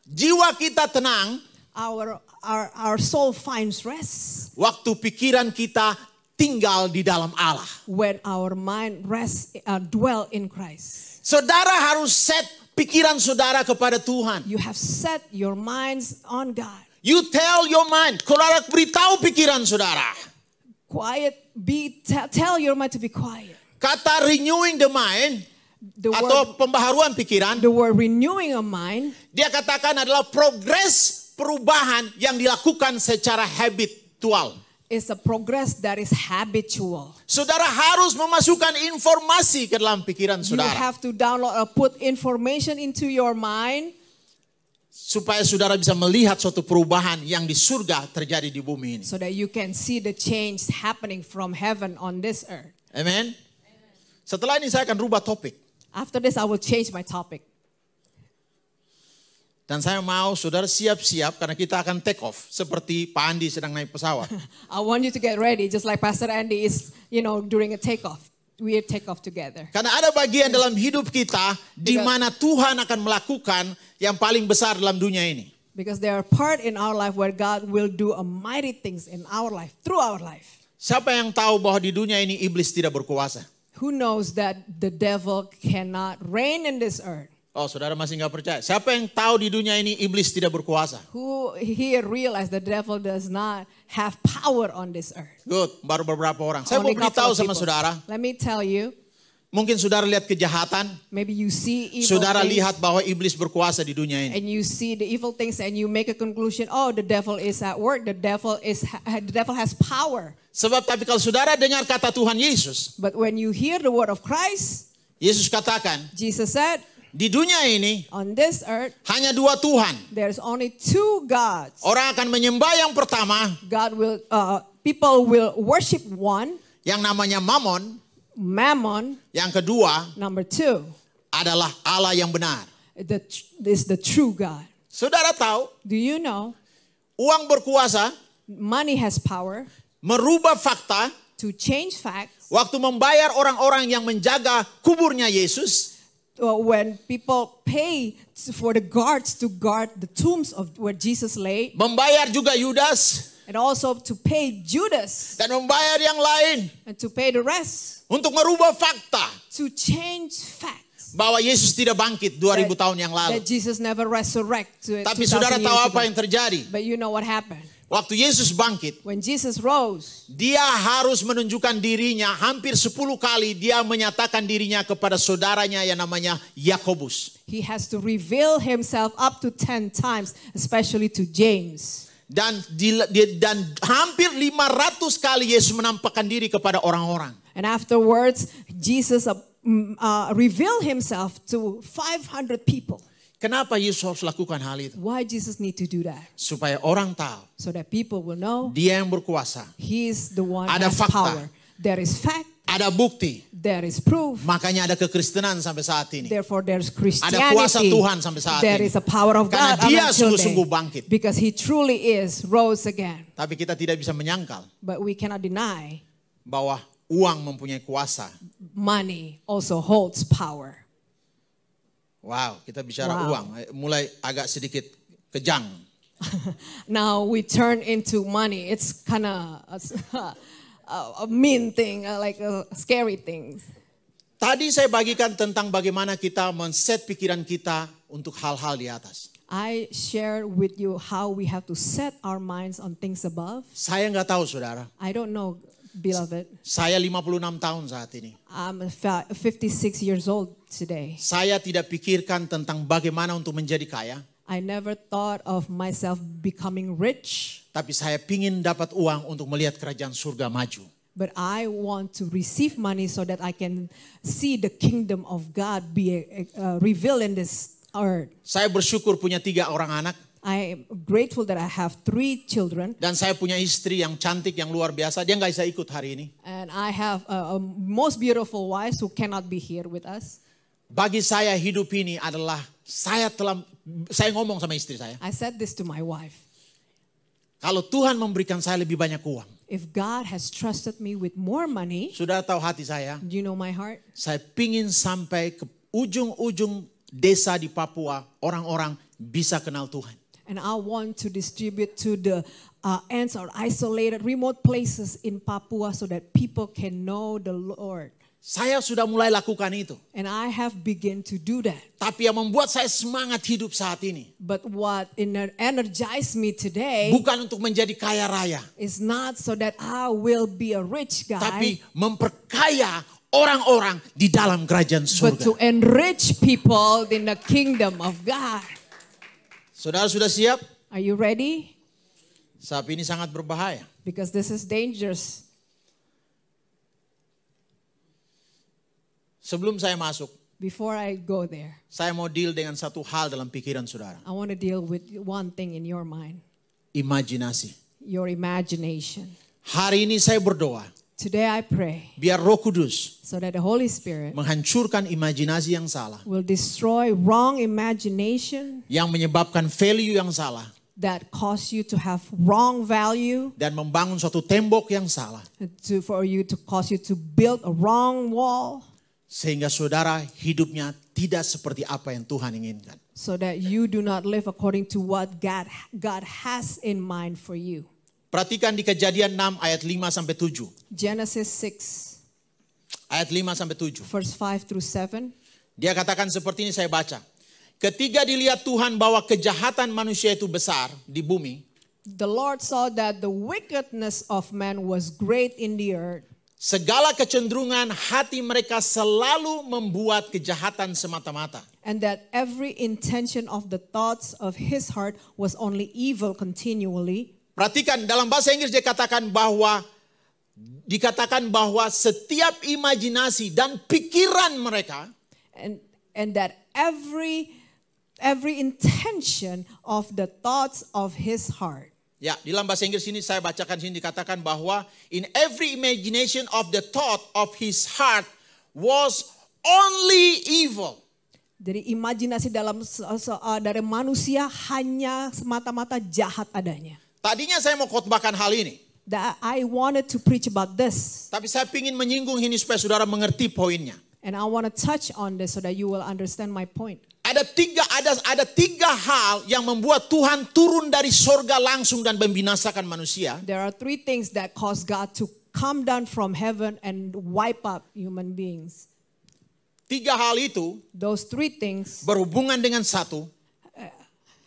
Speaker 1: Jiwa kita tenang
Speaker 2: Our soul finds rest
Speaker 1: waktu pikiran kita tinggal di dalam Allah.
Speaker 2: when our mind rests, dwell in Christ.
Speaker 1: Saudara harus set pikiran saudara kepada Tuhan.
Speaker 2: You have set your minds on God.
Speaker 1: You tell your mind. Saudara beritahu pikiran saudara.
Speaker 2: Quiet, tell your mind to be quiet.
Speaker 1: Kata renewing the mind atau pembaharuan pikiran,
Speaker 2: The word renewing a mind,
Speaker 1: dia katakan adalah progres perubahan yang dilakukan secara habitual.
Speaker 2: is a progress that is habitual.
Speaker 1: Saudara harus memasukkan informasi ke dalam pikiran
Speaker 2: You
Speaker 1: saudara
Speaker 2: have to download or put information into your mind
Speaker 1: supaya saudara bisa melihat suatu perubahan yang di surga terjadi di bumi ini.
Speaker 2: so that you can see the change happening from heaven on this earth.
Speaker 1: Amen. Setelah ini saya akan rubah topik.
Speaker 2: After this, I will change my topic.
Speaker 1: Dan saya mau saudara siap-siap karena kita akan take off. Seperti Pak Andi sedang naik pesawat.
Speaker 2: I want you to get ready, just like Pastor Andy is, during a takeoff. We take off together.
Speaker 1: Karena ada bagian dalam hidup kita di mana Tuhan akan melakukan yang paling besar dalam dunia ini.
Speaker 2: Because there are part in our life where God will do a mighty things in our life, through our life.
Speaker 1: Siapa yang tahu bahwa di dunia ini iblis tidak berkuasa?
Speaker 2: Who knows that the devil cannot reign in this earth?
Speaker 1: Oh, saudara masih nggak percaya? Siapa yang tahu di dunia ini iblis tidak berkuasa?
Speaker 2: Who here realize the devil does not have power on this earth?
Speaker 1: Good, baru beberapa orang. Saya mau
Speaker 2: Only couple
Speaker 1: beritahu
Speaker 2: of
Speaker 1: sama
Speaker 2: people.
Speaker 1: saudara.
Speaker 2: Let me tell you,
Speaker 1: Mungkin saudara lihat kejahatan,
Speaker 2: maybe you see evil
Speaker 1: saudara
Speaker 2: things,
Speaker 1: lihat bahwa iblis berkuasa di dunia ini.
Speaker 2: and you see the evil things and you make a conclusion, oh, the devil is at work, the devil has power.
Speaker 1: Sebab tapi kalau saudara dengar kata Tuhan Yesus,
Speaker 2: But when you hear the word of Christ,
Speaker 1: Yesus katakan,
Speaker 2: Jesus said,
Speaker 1: di dunia ini
Speaker 2: on this earth,
Speaker 1: hanya dua Tuhan.
Speaker 2: there's only two gods.
Speaker 1: Orang akan menyembah yang pertama,
Speaker 2: People will worship one,
Speaker 1: yang namanya Mammon.
Speaker 2: Mammon.
Speaker 1: Yang kedua
Speaker 2: Number two,
Speaker 1: adalah Allah yang benar.
Speaker 2: is the true God.
Speaker 1: Saudara tahu,
Speaker 2: Do you know
Speaker 1: uang berkuasa,
Speaker 2: money has power
Speaker 1: merubah fakta,
Speaker 2: to change facts?
Speaker 1: waktu membayar orang-orang yang menjaga kuburnya Yesus,
Speaker 2: When people pay for the guards to guard the tombs of where Jesus lay,
Speaker 1: membayar juga Yudas,
Speaker 2: and also to pay Judas
Speaker 1: dan membayar yang lain
Speaker 2: and to pay the rest,
Speaker 1: untuk merubah fakta
Speaker 2: to change facts.
Speaker 1: bahwa Yesus tidak bangkit 2000 tahun yang lalu.
Speaker 2: That Jesus never resurrected.
Speaker 1: Tapi saudara tahu apa yang terjadi?
Speaker 2: But you know what happened?
Speaker 1: Waktu Yesus bangkit,
Speaker 2: When Jesus rose,
Speaker 1: dia harus menunjukkan dirinya hampir 10 kali. Dia menyatakan dirinya kepada saudaranya yang namanya Yakobus.
Speaker 2: he has to reveal himself up to 10 times, especially to James.
Speaker 1: Dan hampir 500 kali Yesus menampakkan diri kepada orang-orang.
Speaker 2: And afterwards, Jesus revealed himself to 500 people.
Speaker 1: Kenapa Yesus harus lakukan hal itu?
Speaker 2: Why Jesus need to do that?
Speaker 1: Supaya orang tahu
Speaker 2: So that people will know
Speaker 1: dia yang berkuasa.
Speaker 2: he is the one
Speaker 1: Ada
Speaker 2: has
Speaker 1: fakta.
Speaker 2: power. There is fact,
Speaker 1: Ada bukti.
Speaker 2: there is proof.
Speaker 1: Makanya ada kekristenan sampai saat ini.
Speaker 2: Therefore, there's
Speaker 1: Ada
Speaker 2: Christianity.
Speaker 1: kuasa Tuhan sampai saat
Speaker 2: There
Speaker 1: ini.
Speaker 2: is a power of
Speaker 1: Karena
Speaker 2: God
Speaker 1: dia
Speaker 2: until
Speaker 1: sungguh-sungguh
Speaker 2: today.
Speaker 1: bangkit.
Speaker 2: Because he truly is rose again.
Speaker 1: Tapi kita tidak bisa menyangkal
Speaker 2: But we cannot deny
Speaker 1: bahwa uang mempunyai kuasa.
Speaker 2: money also holds power.
Speaker 1: Wow, kita bicara
Speaker 2: Wow.
Speaker 1: uang. Mulai agak sedikit kejang.
Speaker 2: Now we turn into money. It's kind of a mean thing, like a scary thing.
Speaker 1: Tadi saya bagikan tentang bagaimana kita men-set pikiran kita untuk hal-hal di atas.
Speaker 2: I share with you how we have to set our minds on things above.
Speaker 1: Saya nggak tahu saudara.
Speaker 2: I don't know, beloved.
Speaker 1: Saya 56 tahun saat ini.
Speaker 2: I'm 56 years old today.
Speaker 1: Saya tidak pikirkan tentang bagaimana untuk menjadi kaya.
Speaker 2: I never thought of myself becoming rich,
Speaker 1: Tapi saya pingin dapat uang untuk melihat kerajaan surga maju.
Speaker 2: but I want to receive money so that I can see the kingdom of God be revealed in this earth.
Speaker 1: Saya bersyukur punya 3 orang anak.
Speaker 2: I am grateful that I have 3 children,
Speaker 1: Dan saya punya istri yang cantik, yang luar biasa. Dia nggak bisa ikut hari ini.
Speaker 2: and I have a most beautiful wife who cannot be here with us.
Speaker 1: Bagi saya hidup ini adalah saya ngomong sama istri saya.
Speaker 2: I said this to my wife.
Speaker 1: Kalau Tuhan memberikan saya lebih banyak uang.
Speaker 2: If God has trusted me with more money,
Speaker 1: Sudah tahu hati saya.
Speaker 2: do you know my heart?
Speaker 1: Saya pingin sampai ke ujung-ujung desa di Papua. Orang-orang bisa kenal Tuhan.
Speaker 2: And I want to distribute to the ends or isolated remote places in Papua so that people can know the Lord.
Speaker 1: Saya sudah mulai lakukan itu.
Speaker 2: And I have begun to do that.
Speaker 1: Tapi yang membuat saya semangat hidup saat ini.
Speaker 2: But what energized me today
Speaker 1: Bukan untuk menjadi kaya raya.
Speaker 2: is not so that I will be a rich guy,
Speaker 1: Tapi memperkaya orang-orang di dalam kerajaan
Speaker 2: but to
Speaker 1: surga.
Speaker 2: enrich people in the kingdom of God.
Speaker 1: Saudara sudah siap?
Speaker 2: Are you ready?
Speaker 1: Saat ini sangat berbahaya.
Speaker 2: Because this is dangerous.
Speaker 1: Sebelum saya masuk,
Speaker 2: Before I go there,
Speaker 1: saya mau deal dengan satu hal dalam pikiran saudara.
Speaker 2: I want to deal with one thing in your mind,
Speaker 1: Imajinasi.
Speaker 2: your imagination.
Speaker 1: Hari ini saya berdoa.
Speaker 2: Today I pray
Speaker 1: biar Roh Kudus
Speaker 2: so that the Holy Spirit
Speaker 1: menghancurkan imajinasi yang salah,
Speaker 2: will destroy wrong imagination
Speaker 1: yang menyebabkan value yang salah,
Speaker 2: that cause you to have wrong value,
Speaker 1: dan membangun suatu tembok yang salah,
Speaker 2: for you to cause you to build a wrong wall,
Speaker 1: sehingga saudara hidupnya tidak seperti apa yang Tuhan inginkan.
Speaker 2: so that you do not live according to what God has in mind for you.
Speaker 1: Perhatikan di Kejadian 6 ayat 5 sampai 7.
Speaker 2: Genesis 6,
Speaker 1: Ayat 5 sampai 7.
Speaker 2: verse 5 through 7.
Speaker 1: Dia katakan seperti ini, saya baca. Ketika dilihat Tuhan bahwa kejahatan manusia itu besar di bumi,
Speaker 2: The Lord saw that the wickedness of man was great in the earth,
Speaker 1: segala kecenderungan hati mereka selalu membuat kejahatan semata-mata.
Speaker 2: and that every intention of the thoughts of his heart was only evil continually.
Speaker 1: Perhatikan dalam bahasa Inggris dikatakan bahwa setiap imajinasi dan pikiran mereka
Speaker 2: And that every intention of the thoughts of his heart.
Speaker 1: Ya, di dalam bahasa Inggris ini saya bacakan sini dikatakan bahwa in every imagination of the thought of his heart was only evil.
Speaker 2: Jadi imajinasi dari manusia hanya semata-mata jahat adanya.
Speaker 1: Tadinya saya mau khotbahkan hal ini.
Speaker 2: That I wanted to preach about this.
Speaker 1: Tapi saya ingin menyinggung ini supaya saudara mengerti poinnya.
Speaker 2: And I want to touch on this so that you will understand my point.
Speaker 1: Ada tiga hal yang membuat Tuhan turun dari sorga langsung dan membinasakan manusia.
Speaker 2: There are three things that cause God to come down from heaven and wipe up human beings.
Speaker 1: Tiga hal itu
Speaker 2: Those three things
Speaker 1: berhubungan dengan satu,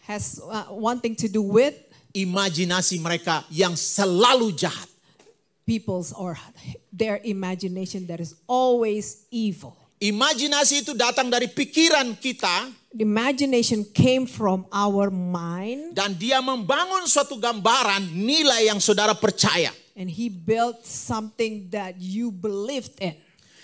Speaker 2: has one thing to do with
Speaker 1: imajinasi mereka yang selalu jahat.
Speaker 2: people's or their imagination that is always evil.
Speaker 1: Imajinasi itu datang dari pikiran kita
Speaker 2: The imagination came from our mind,
Speaker 1: dan dia membangun suatu gambaran nilai yang saudara percaya.
Speaker 2: and he built something that you believed in.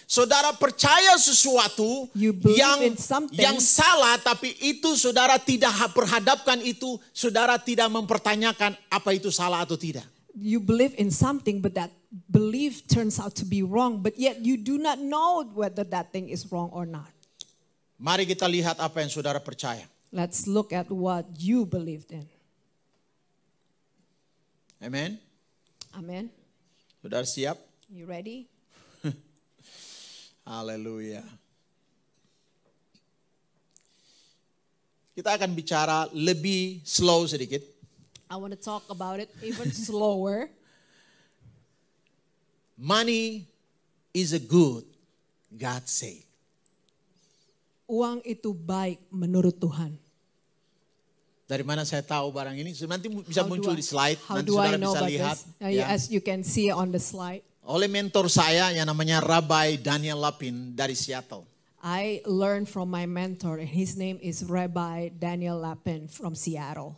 Speaker 1: Saudara percaya sesuatu
Speaker 2: You believe
Speaker 1: yang
Speaker 2: in something.
Speaker 1: salah, tapi itu saudara tidak perhadapkan itu, saudara tidak mempertanyakan apa itu salah atau tidak.
Speaker 2: You believe in something, but that belief turns out to be wrong, but yet you do not know whether that thing is wrong or not.
Speaker 1: Mari kita lihat apa yang saudara percaya.
Speaker 2: Let's look at what you believed in.
Speaker 1: Amen.
Speaker 2: Amen.
Speaker 1: Saudara siap?
Speaker 2: You ready?
Speaker 1: Haleluya. Kita akan bicara lebih slow sedikit.
Speaker 2: I want to talk about it even slower.
Speaker 1: Money is a good, God said.
Speaker 2: Uang itu baik menurut Tuhan.
Speaker 1: Dari mana saya tahu barang ini? Nanti bisa muncul di slide.
Speaker 2: How
Speaker 1: Nanti
Speaker 2: do
Speaker 1: saudara
Speaker 2: I know
Speaker 1: bisa
Speaker 2: about
Speaker 1: lihat.
Speaker 2: this?
Speaker 1: Ya.
Speaker 2: As you can see on the slide.
Speaker 1: Oleh mentor saya yang namanya Rabbi Daniel Lapin dari Seattle.
Speaker 2: I learned from my mentor, and his name is Rabbi Daniel Lapin from Seattle.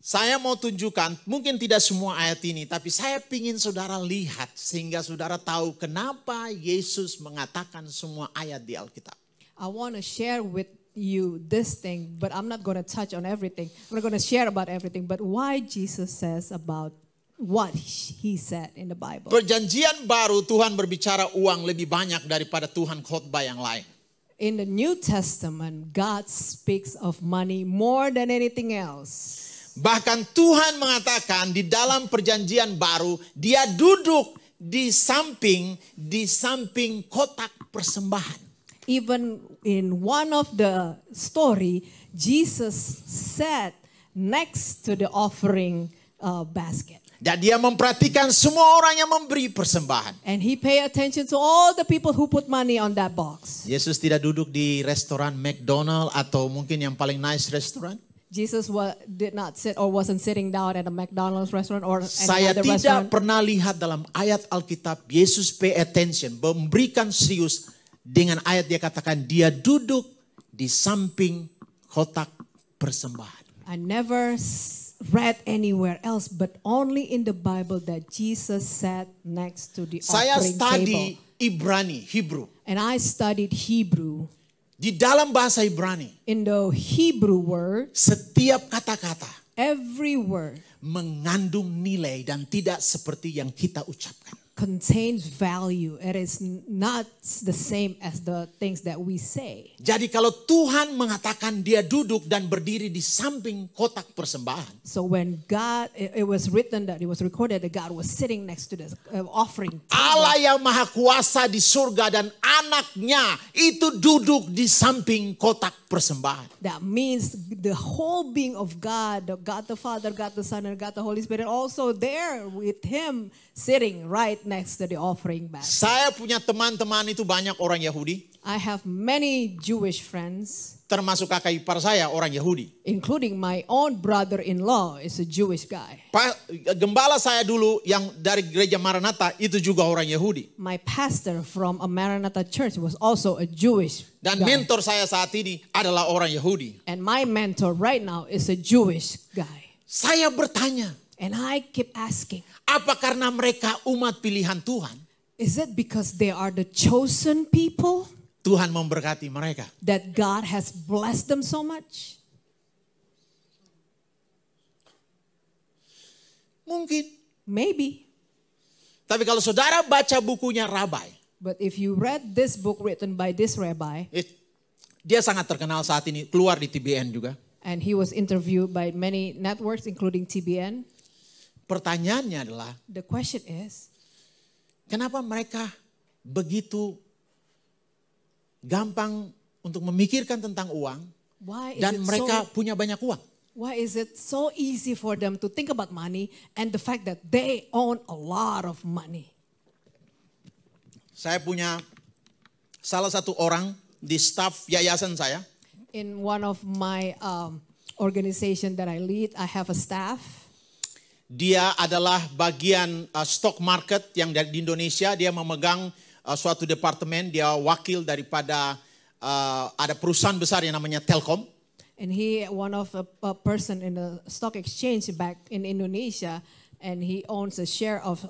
Speaker 1: Saya mau tunjukkan, mungkin tidak semua ayat ini, tapi saya ingin saudara lihat sehingga saudara tahu kenapa Yesus mengatakan semua ayat di Alkitab.
Speaker 2: I want to share with you this thing, but I'm not going to touch on everything. I'm not going to share about everything, but why Jesus says about what he said in the Bible.
Speaker 1: Perjanjian baru Tuhan berbicara uang lebih banyak daripada Tuhan khotbah yang lain.
Speaker 2: In the New Testament, God speaks of money more than anything else.
Speaker 1: Bahkan Tuhan mengatakan di dalam perjanjian baru, dia duduk di samping kotak persembahan.
Speaker 2: Even in one of the story, Jesus sat next to the offering basket.
Speaker 1: Dan dia memperhatikan semua orang yang memberi persembahan.
Speaker 2: And he pay attention to all the people who put money on that box.
Speaker 1: Yesus tidak duduk di restoran McDonald atau mungkin yang paling nice restoran.
Speaker 2: Jesus did not sit or wasn't sitting down at a McDonald's restaurant or any
Speaker 1: Saya
Speaker 2: other
Speaker 1: tidak
Speaker 2: restaurant.
Speaker 1: pernah lihat dalam ayat Alkitab Yesus pay attention, memberikan serius dengan ayat dia katakan dia duduk di samping kotak persembahan.
Speaker 2: I never read anywhere else, but only in the Bible that Jesus sat next to the
Speaker 1: Saya
Speaker 2: offering
Speaker 1: study
Speaker 2: table.
Speaker 1: Ibrani, Hebrew.
Speaker 2: And I studied Hebrew.
Speaker 1: Di dalam bahasa Ibrani,
Speaker 2: In the Hebrew word,
Speaker 1: setiap kata-kata
Speaker 2: every word
Speaker 1: mengandung nilai dan tidak seperti yang kita ucapkan.
Speaker 2: contains value. It is not the same as the things that we say.
Speaker 1: Jadi kalau Tuhan mengatakan dia duduk dan berdiri di samping kotak persembahan.
Speaker 2: So when God, it was written that it was recorded that God was sitting next to the offering table.
Speaker 1: Allah yang maha kuasa di surga dan anaknya itu duduk di samping kotak persembahan.
Speaker 2: That means the whole being of God, God the Father, God the Son, and God the Holy Spirit also there with him sitting right next to the offering basket.
Speaker 1: Saya punya teman-teman itu banyak orang Yahudi.
Speaker 2: I have many Jewish friends,
Speaker 1: Termasuk kakak ipar saya orang Yahudi.
Speaker 2: including my own brother-in-law is a Jewish guy.
Speaker 1: Gembala saya dulu yang dari gereja Maranatha itu juga orang Yahudi.
Speaker 2: My pastor from a Maranatha church was also a Jewish
Speaker 1: Dan
Speaker 2: guy.
Speaker 1: mentor saya saat ini adalah orang Yahudi.
Speaker 2: And my mentor right now is a Jewish guy.
Speaker 1: Saya bertanya,
Speaker 2: And I keep asking,
Speaker 1: apa karena mereka umat pilihan Tuhan?
Speaker 2: is it because they are the chosen people
Speaker 1: Tuhan memberkati mereka.
Speaker 2: that God has blessed them so much?
Speaker 1: Mungkin.
Speaker 2: Maybe.
Speaker 1: Tapi kalau saudara baca bukunya Rabai,
Speaker 2: But if you read this book written by this rabbi,
Speaker 1: dia sangat terkenal saat ini, keluar di TBN juga.
Speaker 2: and he was interviewed by many networks including TBN,
Speaker 1: Pertanyaannya adalah,
Speaker 2: the question is,
Speaker 1: kenapa mereka begitu gampang untuk memikirkan tentang uang
Speaker 2: why is
Speaker 1: dan
Speaker 2: it
Speaker 1: mereka punya banyak uang?
Speaker 2: why is it so easy for them to think about money and the fact that they own a lot of money?
Speaker 1: Saya punya salah satu orang di staf yayasan saya.
Speaker 2: In one of my organization that I lead, I have a staff.
Speaker 1: Dia adalah bagian stock market yang di Indonesia. Dia memegang suatu departemen. Dia wakil daripada ada perusahaan besar yang namanya Telkom.
Speaker 2: And he one of a person in the stock exchange back in Indonesia, and he owns a share of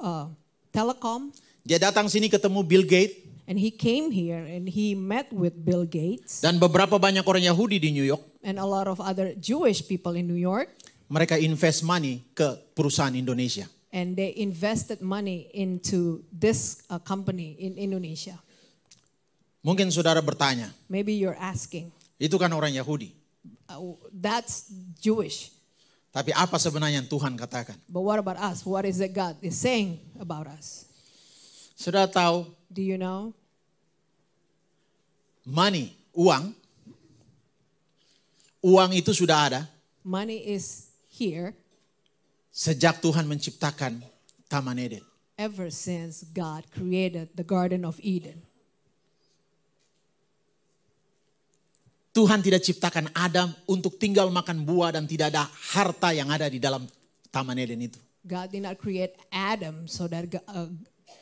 Speaker 2: Telecom.
Speaker 1: Dia datang sini ketemu Bill Gates.
Speaker 2: And he came here and he met with Bill Gates
Speaker 1: Dan beberapa banyak orang Yahudi di New York.
Speaker 2: and a lot of other Jewish people in New York.
Speaker 1: Mereka invest money ke perusahaan Indonesia.
Speaker 2: And they invested money into this company in Indonesia.
Speaker 1: Mungkin saudara bertanya,
Speaker 2: Maybe you're asking,
Speaker 1: itu kan orang Yahudi.
Speaker 2: that's Jewish.
Speaker 1: Tapi apa sebenarnya yang Tuhan katakan?
Speaker 2: But what about us? What is it God is saying about us?
Speaker 1: Saudara tahu,
Speaker 2: Do you know?
Speaker 1: money, uang itu sudah ada
Speaker 2: Money is here
Speaker 1: sejak Tuhan menciptakan Taman Eden.
Speaker 2: ever since God created the Garden of Eden.
Speaker 1: Tuhan tidak ciptakan Adam untuk tinggal makan buah dan tidak ada harta yang ada di dalam Taman Eden itu.
Speaker 2: God did not create Adam so that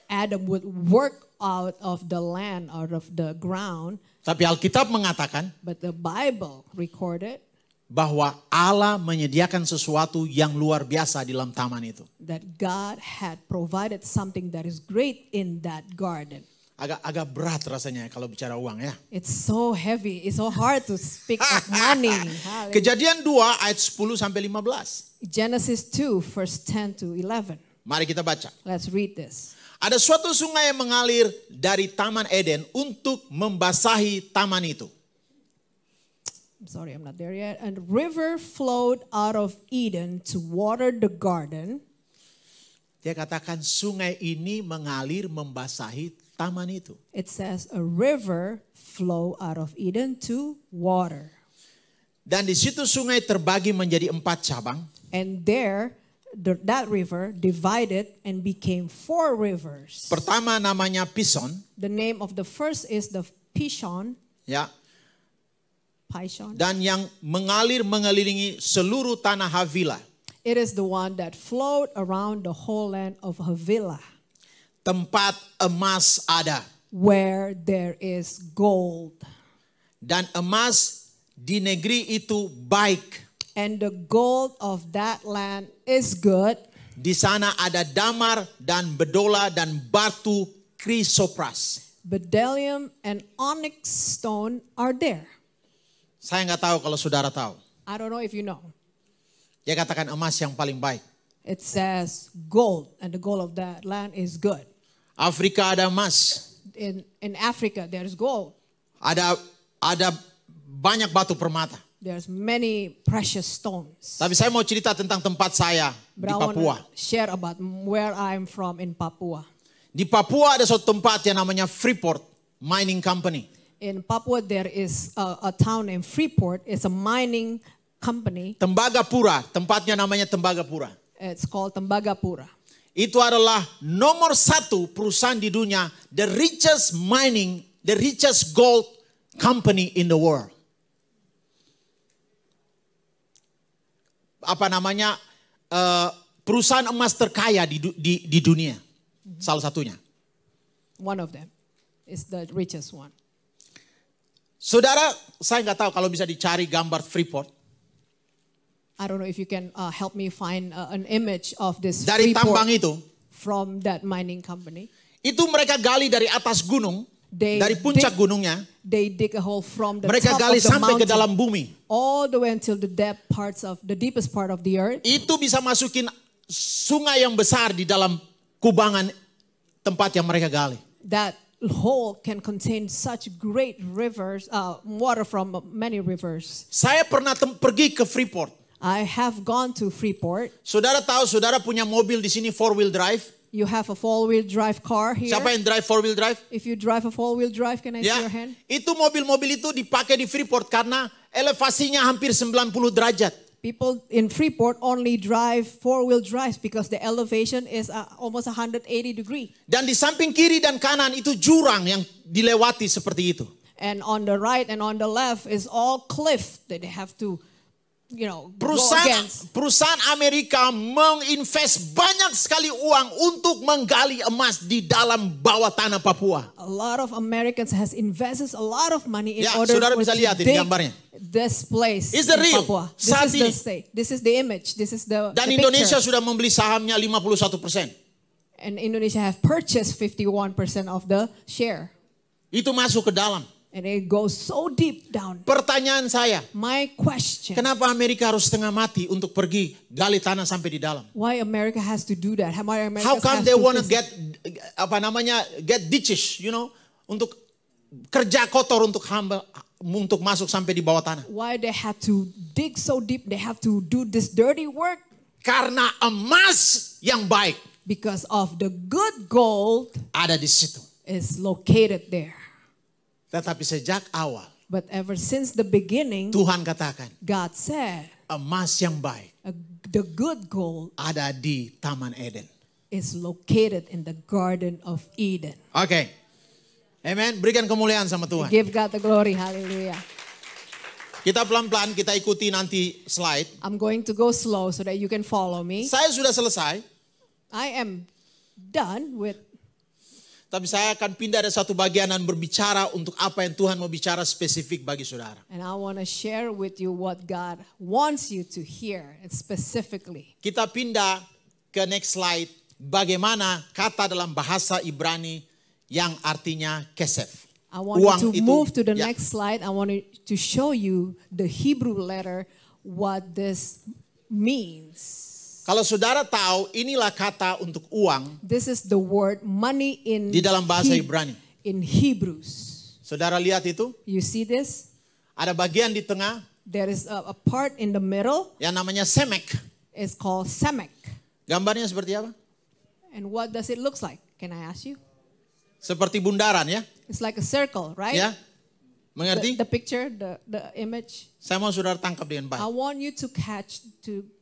Speaker 2: Adam would work out of the land, out of the ground.
Speaker 1: Tapi Alkitab mengatakan
Speaker 2: But the Bible recorded
Speaker 1: bahwa Allah menyediakan sesuatu yang luar biasa di dalam taman itu.
Speaker 2: that God had provided something that is great in that garden.
Speaker 1: Agak berat rasanya kalau bicara uang ya.
Speaker 2: It's so heavy. It's so hard to speak of money. Hallelujah.
Speaker 1: Kejadian 2 ayat 10 sampai 15.
Speaker 2: Genesis 2, verse 10 to 11.
Speaker 1: Mari kita baca.
Speaker 2: Let's read this.
Speaker 1: Ada suatu sungai yang mengalir dari Taman Eden untuk membasahi taman itu.
Speaker 2: I'm sorry, I'm not there yet. And river flowed out of Eden to water the garden.
Speaker 1: Dia katakan sungai ini mengalir membasahi taman itu.
Speaker 2: It says a river flow out of Eden to water.
Speaker 1: Dan di situ sungai terbagi menjadi 4 cabang.
Speaker 2: And there, that river divided and became 4 rivers.
Speaker 1: Pertama namanya Pison,
Speaker 2: The name of the first is the Pishon.
Speaker 1: ya.
Speaker 2: Pishon.
Speaker 1: Dan yang mengalir mengelilingi seluruh tanah Havilah.
Speaker 2: It is the one that flowed around the whole land of Havilah,
Speaker 1: Tempat emas ada.
Speaker 2: where there is gold.
Speaker 1: Dan emas di negeri itu baik.
Speaker 2: And the gold of that land is good.
Speaker 1: Di sana ada damar dan bedola dan batu krisopras.
Speaker 2: Bdellium and onyx stone are there.
Speaker 1: Saya nggak tahu kalau saudara tahu.
Speaker 2: I don't know if you know.
Speaker 1: Dia katakan emas yang paling baik.
Speaker 2: It says gold, and the gold of that land is good.
Speaker 1: Afrika ada emas.
Speaker 2: In Africa, there's gold.
Speaker 1: Ada banyak batu permata.
Speaker 2: There's many precious stones.
Speaker 1: Tapi saya mau cerita tentang tempat saya di
Speaker 2: But I
Speaker 1: Papua.
Speaker 2: want to share about where I'm from in Papua.
Speaker 1: Di Papua ada suatu tempat yang namanya Freeport Mining Company.
Speaker 2: In Papua, there is a town named Freeport. It's a mining company.
Speaker 1: Tembagapura, tempatnya namanya Tembagapura.
Speaker 2: It's called Tembagapura.
Speaker 1: Itu adalah nomor 1 perusahaan di dunia, the richest gold company in the world. Apa namanya, perusahaan emas terkaya di dunia, salah satunya.
Speaker 2: One of them is the richest one.
Speaker 1: Saudara, saya nggak tahu kalau bisa dicari gambar Freeport.
Speaker 2: I don't know if you can help me find an image of this
Speaker 1: Dari
Speaker 2: Freeport
Speaker 1: tambang itu,
Speaker 2: from that mining company.
Speaker 1: itu mereka gali dari atas gunung, dari puncak gunungnya,
Speaker 2: They dig a hole from the
Speaker 1: mereka
Speaker 2: top
Speaker 1: gali
Speaker 2: of the
Speaker 1: sampai ke
Speaker 2: mountain
Speaker 1: dalam bumi.
Speaker 2: all the way until the deepest part of the earth.
Speaker 1: Itu bisa masukin sungai yang besar di dalam kubangan tempat yang mereka gali.
Speaker 2: That hole can contain such great rivers, water from many rivers.
Speaker 1: Saya pernah pergi ke Freeport.
Speaker 2: I have gone to Freeport.
Speaker 1: Saudara tahu, saudara punya mobil di sini 4-wheel drive.
Speaker 2: You have a 4-wheel drive car here.
Speaker 1: Siapa yang drive 4-wheel drive?
Speaker 2: If you drive a 4-wheel drive, can I see your hand?
Speaker 1: Itu mobil-mobil itu dipakai di Freeport karena elevasinya hampir 90 derajat.
Speaker 2: People in Freeport only drive 4-wheel drives because the elevation is almost 180 degree.
Speaker 1: Dan di samping kiri dan kanan itu jurang yang dilewati seperti itu.
Speaker 2: And on the right and on the left is all cliff that they have to, go against.
Speaker 1: Perusahaan Amerika menginvest banyak sekali uang untuk menggali emas di dalam bawah tanah Papua.
Speaker 2: A lot of Americans has invested a lot of money in
Speaker 1: Ya,
Speaker 2: order
Speaker 1: saudara
Speaker 2: to
Speaker 1: bisa lihat ini
Speaker 2: dig
Speaker 1: gambarnya.
Speaker 2: this place
Speaker 1: It's the
Speaker 2: in
Speaker 1: real.
Speaker 2: Papua.
Speaker 1: Saat ini.
Speaker 2: This is the image. This is the
Speaker 1: Dan
Speaker 2: the
Speaker 1: Indonesia
Speaker 2: picture.
Speaker 1: sudah membeli sahamnya 51%.
Speaker 2: And Indonesia have purchased 51% of the share.
Speaker 1: Itu masuk ke dalam.
Speaker 2: And it goes so deep down.
Speaker 1: Pertanyaan saya,
Speaker 2: My question,
Speaker 1: kenapa Amerika harus setengah mati untuk pergi gali tanah sampai di dalam?
Speaker 2: why America has to do that? Why America
Speaker 1: How come
Speaker 2: has
Speaker 1: they
Speaker 2: to
Speaker 1: want to
Speaker 2: visit-
Speaker 1: get ditches, untuk kerja kotor untuk masuk sampai di bawah tanah?
Speaker 2: Why they have to dig so deep? They have to do this dirty work
Speaker 1: Karena emas yang baik
Speaker 2: because of the good gold
Speaker 1: ada di situ.
Speaker 2: is located there.
Speaker 1: Tetapi sejak awal
Speaker 2: But ever since the beginning,
Speaker 1: Tuhan katakan
Speaker 2: God said
Speaker 1: emas yang baik
Speaker 2: the good gold
Speaker 1: ada di Taman Eden.
Speaker 2: is located in the Garden of Eden.
Speaker 1: Oke. Amen. Berikan kemuliaan sama Tuhan.
Speaker 2: Give God the glory. Hallelujah.
Speaker 1: Kita pelan-pelan kita ikuti nanti slide.
Speaker 2: I'm going to go slow so that you can follow me.
Speaker 1: Saya sudah selesai.
Speaker 2: I am done with.
Speaker 1: Tapi saya akan pindah dari satu bagian dan berbicara untuk apa yang Tuhan mau bicara spesifik bagi saudara.
Speaker 2: And I want to share with you what God wants you to hear, and specifically.
Speaker 1: Kita pindah ke next slide. Bagaimana kata dalam bahasa Ibrani yang artinya kesef.
Speaker 2: I want you to move to the next slide. I want to show you the Hebrew letter, what this means.
Speaker 1: Kalau saudara tahu, inilah kata untuk uang
Speaker 2: This is the word money in
Speaker 1: di dalam bahasa Ibrani.
Speaker 2: in Hebrews.
Speaker 1: Saudara lihat itu?
Speaker 2: You see this?
Speaker 1: Ada bagian di tengah
Speaker 2: There is a part in the middle.
Speaker 1: yang namanya semek.
Speaker 2: It's called semek.
Speaker 1: Gambarnya seperti apa?
Speaker 2: And what does it look like? Can I ask you?
Speaker 1: Seperti bundaran ya?
Speaker 2: It's like a circle, right?
Speaker 1: Ya? Mengerti?
Speaker 2: The picture, the image.
Speaker 1: Saya mau saudara tangkap dengan
Speaker 2: I
Speaker 1: baik.
Speaker 2: want you to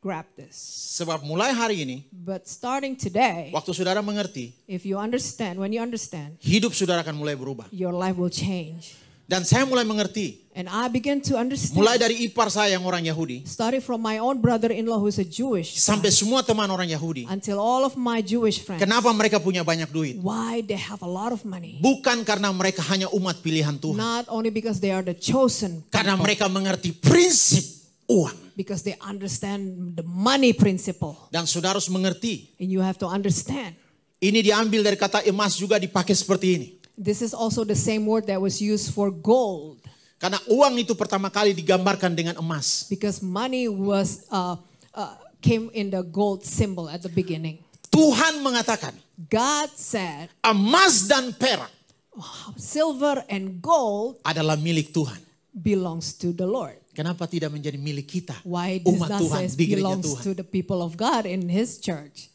Speaker 2: grab this.
Speaker 1: Sebab mulai hari ini,
Speaker 2: But starting today,
Speaker 1: waktu saudara mengerti,
Speaker 2: if you understand, when you understand,
Speaker 1: hidup saudara akan mulai berubah.
Speaker 2: your life will change.
Speaker 1: Dan saya mulai mengerti,
Speaker 2: And I begin to understand,
Speaker 1: mulai dari ipar saya yang orang Yahudi,
Speaker 2: starting from my own brother-in-law who's a Jewish,
Speaker 1: sampai semua teman orang Yahudi,
Speaker 2: until all of my Jewish friends,
Speaker 1: kenapa mereka punya banyak duit?
Speaker 2: why they have a lot of money.
Speaker 1: Bukan karena mereka hanya umat pilihan Tuhan.
Speaker 2: Not only because they are the chosen
Speaker 1: Karena
Speaker 2: people,
Speaker 1: mereka mengerti prinsip uang.
Speaker 2: because they understand the money principle.
Speaker 1: Dan saudara harus mengerti,
Speaker 2: And you have to understand.
Speaker 1: ini diambil dari kata emas juga dipakai seperti ini.
Speaker 2: This is also the same word that was used for gold.
Speaker 1: Karena uang itu pertama kali digambarkan dengan emas.
Speaker 2: Because money came in the gold symbol at the beginning.
Speaker 1: Tuhan mengatakan,
Speaker 2: God said,
Speaker 1: emas dan perak
Speaker 2: silver and gold
Speaker 1: adalah milik Tuhan.
Speaker 2: belongs to the Lord.
Speaker 1: Kenapa tidak menjadi milik kita?
Speaker 2: Why does
Speaker 1: Umat
Speaker 2: not
Speaker 1: Tuhan
Speaker 2: say
Speaker 1: di gereja
Speaker 2: belongs
Speaker 1: Tuhan.
Speaker 2: to the people of God in His church?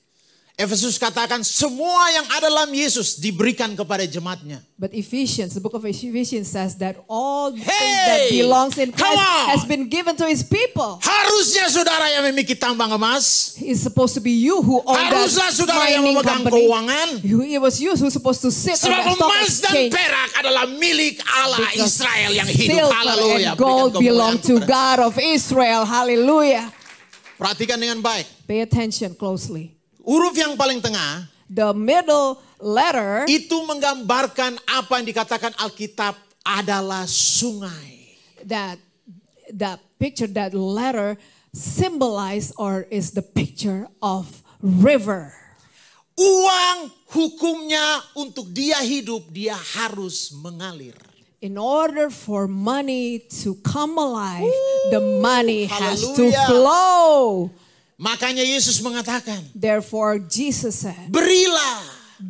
Speaker 1: Efesus katakan semua yang ada dalam Yesus diberikan kepada jemaatnya.
Speaker 2: But Ephesians, the book of Ephesians says that all things
Speaker 1: Hey,
Speaker 2: that belongs in
Speaker 1: come
Speaker 2: Christ
Speaker 1: on.
Speaker 2: has been given to His people.
Speaker 1: Harusnya saudara yang memiliki tambang emas.
Speaker 2: It's supposed to be you who own
Speaker 1: Haruslah
Speaker 2: that
Speaker 1: saudara yang
Speaker 2: mining
Speaker 1: memegang
Speaker 2: company.
Speaker 1: keuangan.
Speaker 2: It was you who's supposed to sit on
Speaker 1: Sebab
Speaker 2: that stock
Speaker 1: emas dan
Speaker 2: exchange.
Speaker 1: perak adalah milik Allah
Speaker 2: Because
Speaker 1: Israel yang hidup.
Speaker 2: silver
Speaker 1: Haleluya.
Speaker 2: and gold
Speaker 1: Berikan
Speaker 2: belong
Speaker 1: kemuliaan
Speaker 2: to
Speaker 1: kepada-
Speaker 2: God of Israel. Hallelujah.
Speaker 1: Perhatikan dengan baik.
Speaker 2: Pay attention closely.
Speaker 1: Huruf yang paling tengah
Speaker 2: The middle letter
Speaker 1: itu menggambarkan apa yang dikatakan Alkitab adalah sungai.
Speaker 2: that picture, that letter symbolize or is the picture of river.
Speaker 1: Uang hukumnya untuk dia hidup, dia harus mengalir.
Speaker 2: In order for money to come alive, the money has to
Speaker 1: hallelujah.
Speaker 2: flow.
Speaker 1: Makanya Yesus mengatakan,
Speaker 2: Therefore, Jesus said,
Speaker 1: berilah,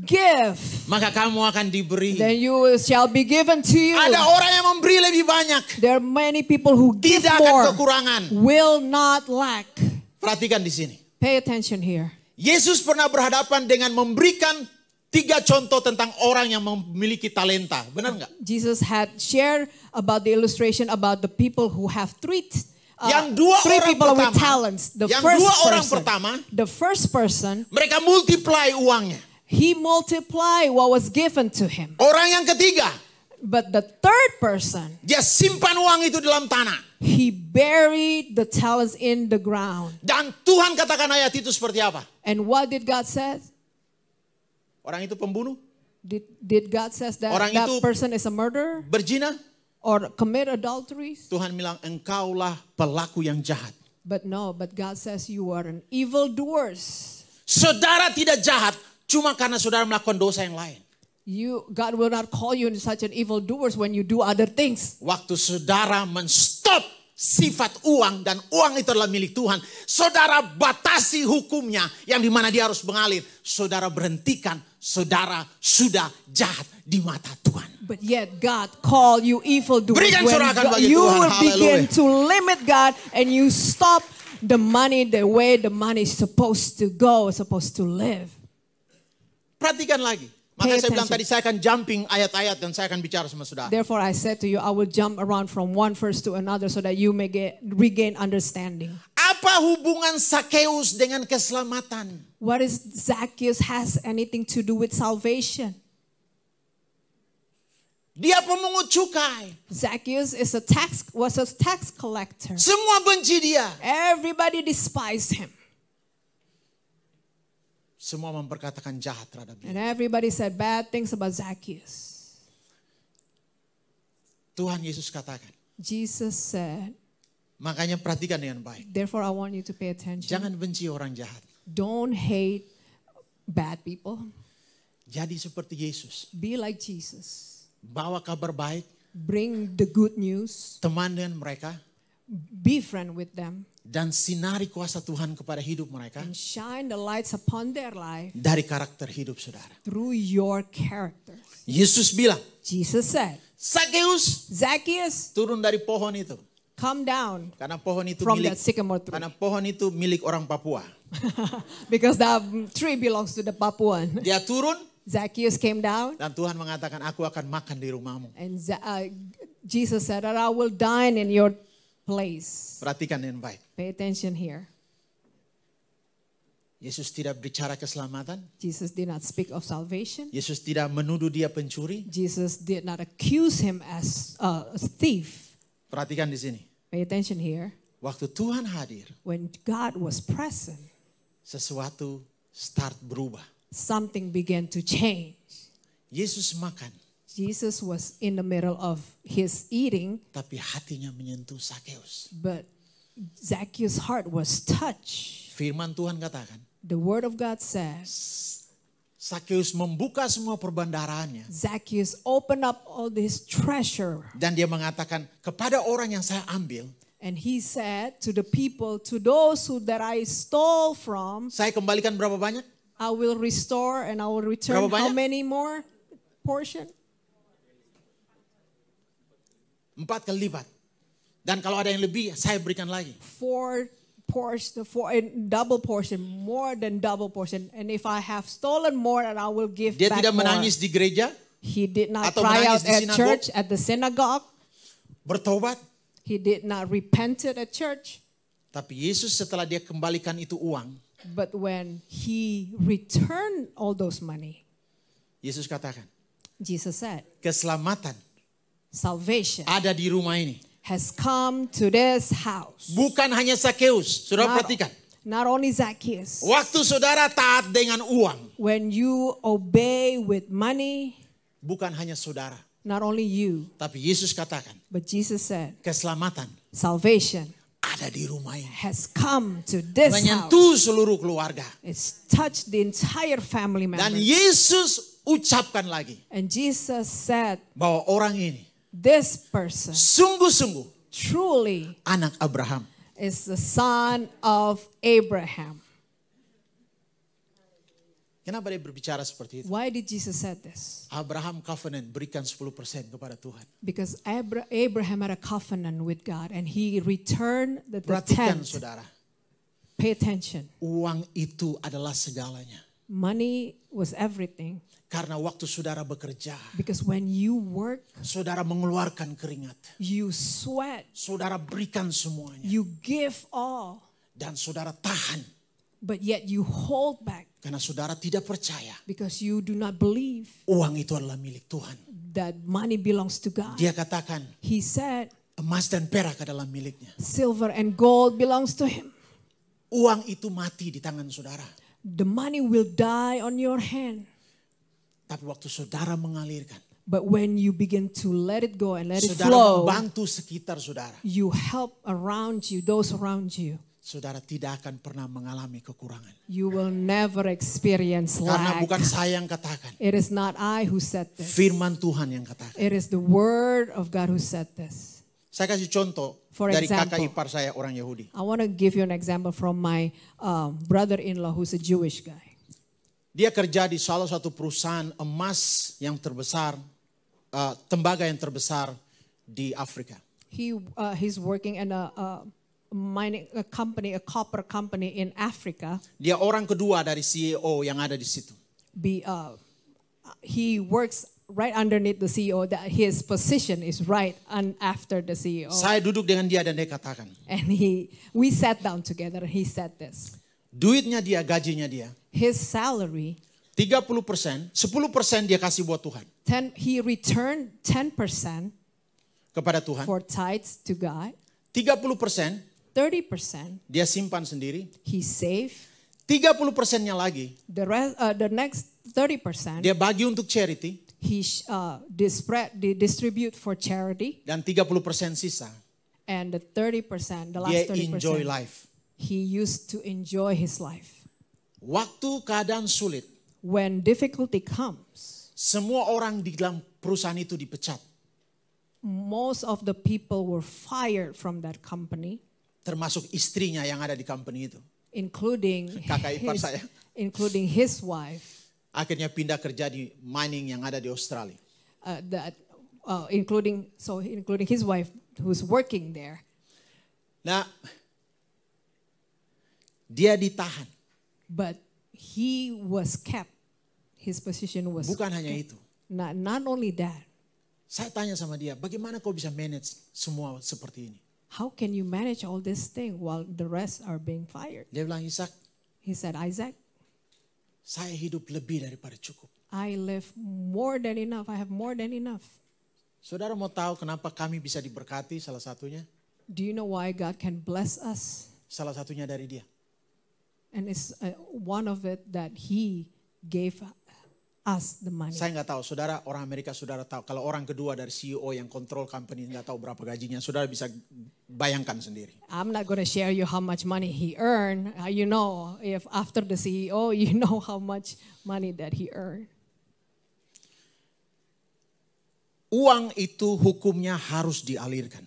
Speaker 2: give,
Speaker 1: maka kamu akan diberi.
Speaker 2: then you shall be given to you.
Speaker 1: Ada orang yang memberi lebih banyak,
Speaker 2: There are many people who give
Speaker 1: tidak akan
Speaker 2: more,
Speaker 1: kekurangan.
Speaker 2: will not lack.
Speaker 1: Perhatikan di sini.
Speaker 2: Pay attention here.
Speaker 1: Yesus pernah berhadapan dengan memberikan 3 contoh tentang orang yang memiliki talenta. Benar nggak?
Speaker 2: Jesus had shared about the illustration about the people who have three
Speaker 1: Yang dua orang
Speaker 2: people with
Speaker 1: pertama,
Speaker 2: talents. The
Speaker 1: yang
Speaker 2: first
Speaker 1: dua orang
Speaker 2: person,
Speaker 1: pertama,
Speaker 2: the first person,
Speaker 1: mereka multiply uangnya.
Speaker 2: he multiplied what was given to him.
Speaker 1: Orang yang ketiga,
Speaker 2: But the third person,
Speaker 1: dia simpan uang itu dalam tanah.
Speaker 2: he buried the talents in the ground.
Speaker 1: Dan Tuhan katakan ayat itu seperti apa?
Speaker 2: And what did God say?
Speaker 1: Orang itu pembunuh,
Speaker 2: Did God says that
Speaker 1: Orang
Speaker 2: that
Speaker 1: itu-
Speaker 2: person is a murderer
Speaker 1: berzina.
Speaker 2: or commit adulteries?
Speaker 1: Tuhan bilang engkaulah pelaku yang jahat.
Speaker 2: But no, but God says you are an evildoers.
Speaker 1: Saudara tidak jahat cuma karena saudara melakukan dosa yang lain.
Speaker 2: God will not call you such an evildoers when you do other things.
Speaker 1: Waktu saudara menstop sifat uang dan uang itu adalah milik Tuhan, saudara batasi hukumnya yang dimana dia harus mengalir. Saudara berhentikan, saudara sudah jahat di mata Tuhan.
Speaker 2: But yet God called you evildoers
Speaker 1: Berikan
Speaker 2: when
Speaker 1: sorakan bagi
Speaker 2: you
Speaker 1: Tuhan.
Speaker 2: will begin
Speaker 1: Haleluya.
Speaker 2: to limit God and you stop the money the way the money is supposed to go, supposed to live.
Speaker 1: Perhatikan lagi.
Speaker 2: Pay
Speaker 1: Maka saya bilang
Speaker 2: attention.
Speaker 1: tadi saya akan jumping ayat-ayat dan saya akan bicara sama saudara.
Speaker 2: Therefore I said to you, I will jump around from one verse to another so that you may regain understanding.
Speaker 1: Apa hubungan Sakeus dengan keselamatan?
Speaker 2: What is Zacchaeus has anything to do with salvation?
Speaker 1: Dia pemungut cukai.
Speaker 2: Zacchaeus was a tax collector.
Speaker 1: Semua benci dia.
Speaker 2: Everybody despised him.
Speaker 1: Semua memperkatakan jahat terhadap dia.
Speaker 2: And everybody said bad things about Zacchaeus.
Speaker 1: Tuhan Yesus katakan.
Speaker 2: Jesus said,
Speaker 1: Makanya perhatikan dengan baik.
Speaker 2: therefore I want you to pay attention.
Speaker 1: Jangan benci orang jahat.
Speaker 2: Don't hate bad people.
Speaker 1: Jadi seperti Yesus.
Speaker 2: Be like Jesus.
Speaker 1: Bawa kabar baik.
Speaker 2: Bring the good news.
Speaker 1: Teman dengan mereka.
Speaker 2: Be friend with them.
Speaker 1: Dan sinari kuasa Tuhan kepada hidup mereka.
Speaker 2: And shine the lights upon their life
Speaker 1: Dari karakter hidup saudara.
Speaker 2: through your character.
Speaker 1: Yesus bilang.
Speaker 2: Jesus said,
Speaker 1: Sakeus
Speaker 2: Zacchaeus,
Speaker 1: turun dari pohon itu.
Speaker 2: come down
Speaker 1: Karena pohon itu
Speaker 2: from
Speaker 1: milik.
Speaker 2: that sycamore tree.
Speaker 1: Karena pohon itu milik orang Papua.
Speaker 2: Because the tree belongs to the Papuan.
Speaker 1: Dia turun.
Speaker 2: Zacchaeus came down
Speaker 1: Dan Tuhan mengatakan aku akan makan di rumahmu.
Speaker 2: and Jesus said that I will dine in your place.
Speaker 1: Perhatikan dengan baik.
Speaker 2: Pay attention here.
Speaker 1: Yesus tidak bicara keselamatan.
Speaker 2: Jesus did not speak of salvation.
Speaker 1: Yesus tidak menuduh dia pencuri.
Speaker 2: Jesus did not accuse him as a thief.
Speaker 1: Perhatikan di sini.
Speaker 2: Pay attention here.
Speaker 1: Waktu Tuhan hadir,
Speaker 2: When God was present,
Speaker 1: sesuatu start berubah.
Speaker 2: something began to change.
Speaker 1: Yesus makan,
Speaker 2: Jesus was in the middle of his eating,
Speaker 1: tapi hatinya menyentuh Sakeus.
Speaker 2: but Zacchaeus' heart was touched.
Speaker 1: Firman Tuhan katakan,
Speaker 2: The word of God says,
Speaker 1: Sakeus membuka semua perbandaraannya.
Speaker 2: Zacchaeus opened up all this treasure.
Speaker 1: Dan dia mengatakan, kepada orang yang saya ambil,
Speaker 2: And he said to the people, to those that I stole from,
Speaker 1: saya kembalikan berapa banyak?
Speaker 2: I will restore and I will return
Speaker 1: Berapa
Speaker 2: how
Speaker 1: banyak?
Speaker 2: many more portion?
Speaker 1: 4 kali lipat. Dan kalau ada yang lebih, saya berikan lagi.
Speaker 2: 4 portion, double portion, more than double portion. And if I have stolen more, and I will give
Speaker 1: Dia
Speaker 2: back
Speaker 1: tidak
Speaker 2: more.
Speaker 1: menangis di gereja,
Speaker 2: He did not
Speaker 1: atau
Speaker 2: cry
Speaker 1: menangis
Speaker 2: out
Speaker 1: di
Speaker 2: at
Speaker 1: sinagog.
Speaker 2: church, at the synagogue.
Speaker 1: bertobat.
Speaker 2: He did not repent at church.
Speaker 1: Tapi Yesus setelah dia kembalikan itu uang,
Speaker 2: But when he returned all those money,
Speaker 1: Yesus katakan,
Speaker 2: Jesus said,
Speaker 1: keselamatan
Speaker 2: salvation
Speaker 1: ada di rumah ini.
Speaker 2: has come to this house.
Speaker 1: Bukan hanya Sakeus, saudara perhatikan.
Speaker 2: Not only Zacchaeus.
Speaker 1: Waktu saudara taat dengan uang,
Speaker 2: When you obey with money,
Speaker 1: bukan hanya saudara.
Speaker 2: not only you,
Speaker 1: Tapi Yesus katakan,
Speaker 2: but Jesus said,
Speaker 1: keselamatan
Speaker 2: salvation
Speaker 1: ada di rumah ini.
Speaker 2: has come to this house.
Speaker 1: Menyentuh seluruh keluarga.
Speaker 2: It's touched the entire family
Speaker 1: Dan
Speaker 2: member.
Speaker 1: Yesus ucapkan lagi
Speaker 2: And Jesus said,
Speaker 1: bahwa orang ini
Speaker 2: this person
Speaker 1: sungguh-sungguh
Speaker 2: truly
Speaker 1: anak Abraham.
Speaker 2: is the son of Abraham.
Speaker 1: Kenapa dia berbicara seperti itu?
Speaker 2: Why did Jesus say this?
Speaker 1: Abraham covenant berikan 10% kepada Tuhan.
Speaker 2: Because Abraham had a covenant with God and he returned the
Speaker 1: Perhatikan
Speaker 2: tenth.
Speaker 1: saudara,
Speaker 2: Pay attention.
Speaker 1: uang itu adalah segalanya.
Speaker 2: Money was everything.
Speaker 1: Karena waktu saudara bekerja,
Speaker 2: Because when you work,
Speaker 1: saudara mengeluarkan keringat.
Speaker 2: you sweat,
Speaker 1: Saudara berikan semuanya.
Speaker 2: you give all,
Speaker 1: Dan saudara tahan.
Speaker 2: but yet you hold back
Speaker 1: Karena saudara tidak percaya
Speaker 2: because you do not believe
Speaker 1: uang itu adalah milik Tuhan.
Speaker 2: that money belongs to God.
Speaker 1: Dia katakan
Speaker 2: He said,
Speaker 1: emas dan perak adalah miliknya.
Speaker 2: silver and gold belongs to him.
Speaker 1: Uang itu mati di tangan saudara.
Speaker 2: The money will die on your hand.
Speaker 1: Tapi waktu saudara mengalirkan,
Speaker 2: But when you begin to let it go and let it
Speaker 1: saudara
Speaker 2: flow,
Speaker 1: membantu sekitar saudara,
Speaker 2: you help around you, those around you.
Speaker 1: saudara tidak akan pernah mengalami kekurangan.
Speaker 2: You will never experience
Speaker 1: Karena
Speaker 2: lack.
Speaker 1: bukan saya yang katakan,
Speaker 2: It is not I who said this.
Speaker 1: firman Tuhan yang katakan.
Speaker 2: It is the word of God who said this.
Speaker 1: Saya kasih contoh
Speaker 2: For
Speaker 1: dari
Speaker 2: example.
Speaker 1: kakak ipar saya orang Yahudi.
Speaker 2: I want to give you an example from my brother-in-law who's a Jewish guy.
Speaker 1: Dia kerja di salah satu perusahaan emas yang terbesar, tembaga yang terbesar di Afrika.
Speaker 2: He's working in a mining company, a copper company in Africa.
Speaker 1: Dia orang kedua dari CEO yang ada di situ.
Speaker 2: He works right underneath the CEO. That his position is right after the CEO.
Speaker 1: Saya duduk dengan dia dan dia katakan,
Speaker 2: And we sat down together. And he said this:
Speaker 1: duitnya dia, gajinya dia,
Speaker 2: his salary,
Speaker 1: 30%, 10% dia kasih buat Tuhan.
Speaker 2: he returned 10%
Speaker 1: Kepada Tuhan.
Speaker 2: for tithes to God.
Speaker 1: 30%
Speaker 2: 30%
Speaker 1: dia simpan sendiri.
Speaker 2: he saved.
Speaker 1: 30%-nya lagi
Speaker 2: The rest, the next 30%,
Speaker 1: dia bagi untuk charity.
Speaker 2: he distribute for charity,
Speaker 1: Dan 30% sisa
Speaker 2: and the 30%, the
Speaker 1: dia
Speaker 2: last
Speaker 1: enjoy
Speaker 2: 30%,
Speaker 1: life.
Speaker 2: he used to enjoy his life.
Speaker 1: Waktu keadaan sulit,
Speaker 2: When difficulty comes,
Speaker 1: semua orang di dalam perusahaan itu dipecat.
Speaker 2: most of the people were fired from that company,
Speaker 1: Termasuk istrinya yang ada di company itu.
Speaker 2: including
Speaker 1: Kakak ipar saya.
Speaker 2: including his wife,
Speaker 1: Akhirnya pindah kerja di mining yang ada di Australia.
Speaker 2: including his wife who's working there.
Speaker 1: Nah, dia ditahan.
Speaker 2: But he was kept. His position was
Speaker 1: Bukan hanya
Speaker 2: kept.
Speaker 1: itu.
Speaker 2: Not only that,
Speaker 1: Saya tanya sama dia, bagaimana kau bisa manage semua seperti ini?
Speaker 2: how can you manage all this thing while the rest are being fired?
Speaker 1: Dia bilang, Ishak,
Speaker 2: He said, Isaac,
Speaker 1: saya hidup lebih daripada cukup.
Speaker 2: I live more than enough. I have more than enough.
Speaker 1: Saudara mau tahu kenapa kami bisa diberkati salah satunya?
Speaker 2: Do you know why God can bless us?
Speaker 1: Salah satunya dari dia.
Speaker 2: And it's one of it that he gave us the money.
Speaker 1: Saya nggak tahu, saudara orang Amerika saudara tahu. Kalau orang kedua dari CEO yang kontrol company nggak tahu berapa gajinya, saudara bisa bayangkan sendiri.
Speaker 2: I'm not going to share you how much money he earned. You know, if after the CEO, you know how much money that he earned.
Speaker 1: Uang itu hukumnya harus dialirkan.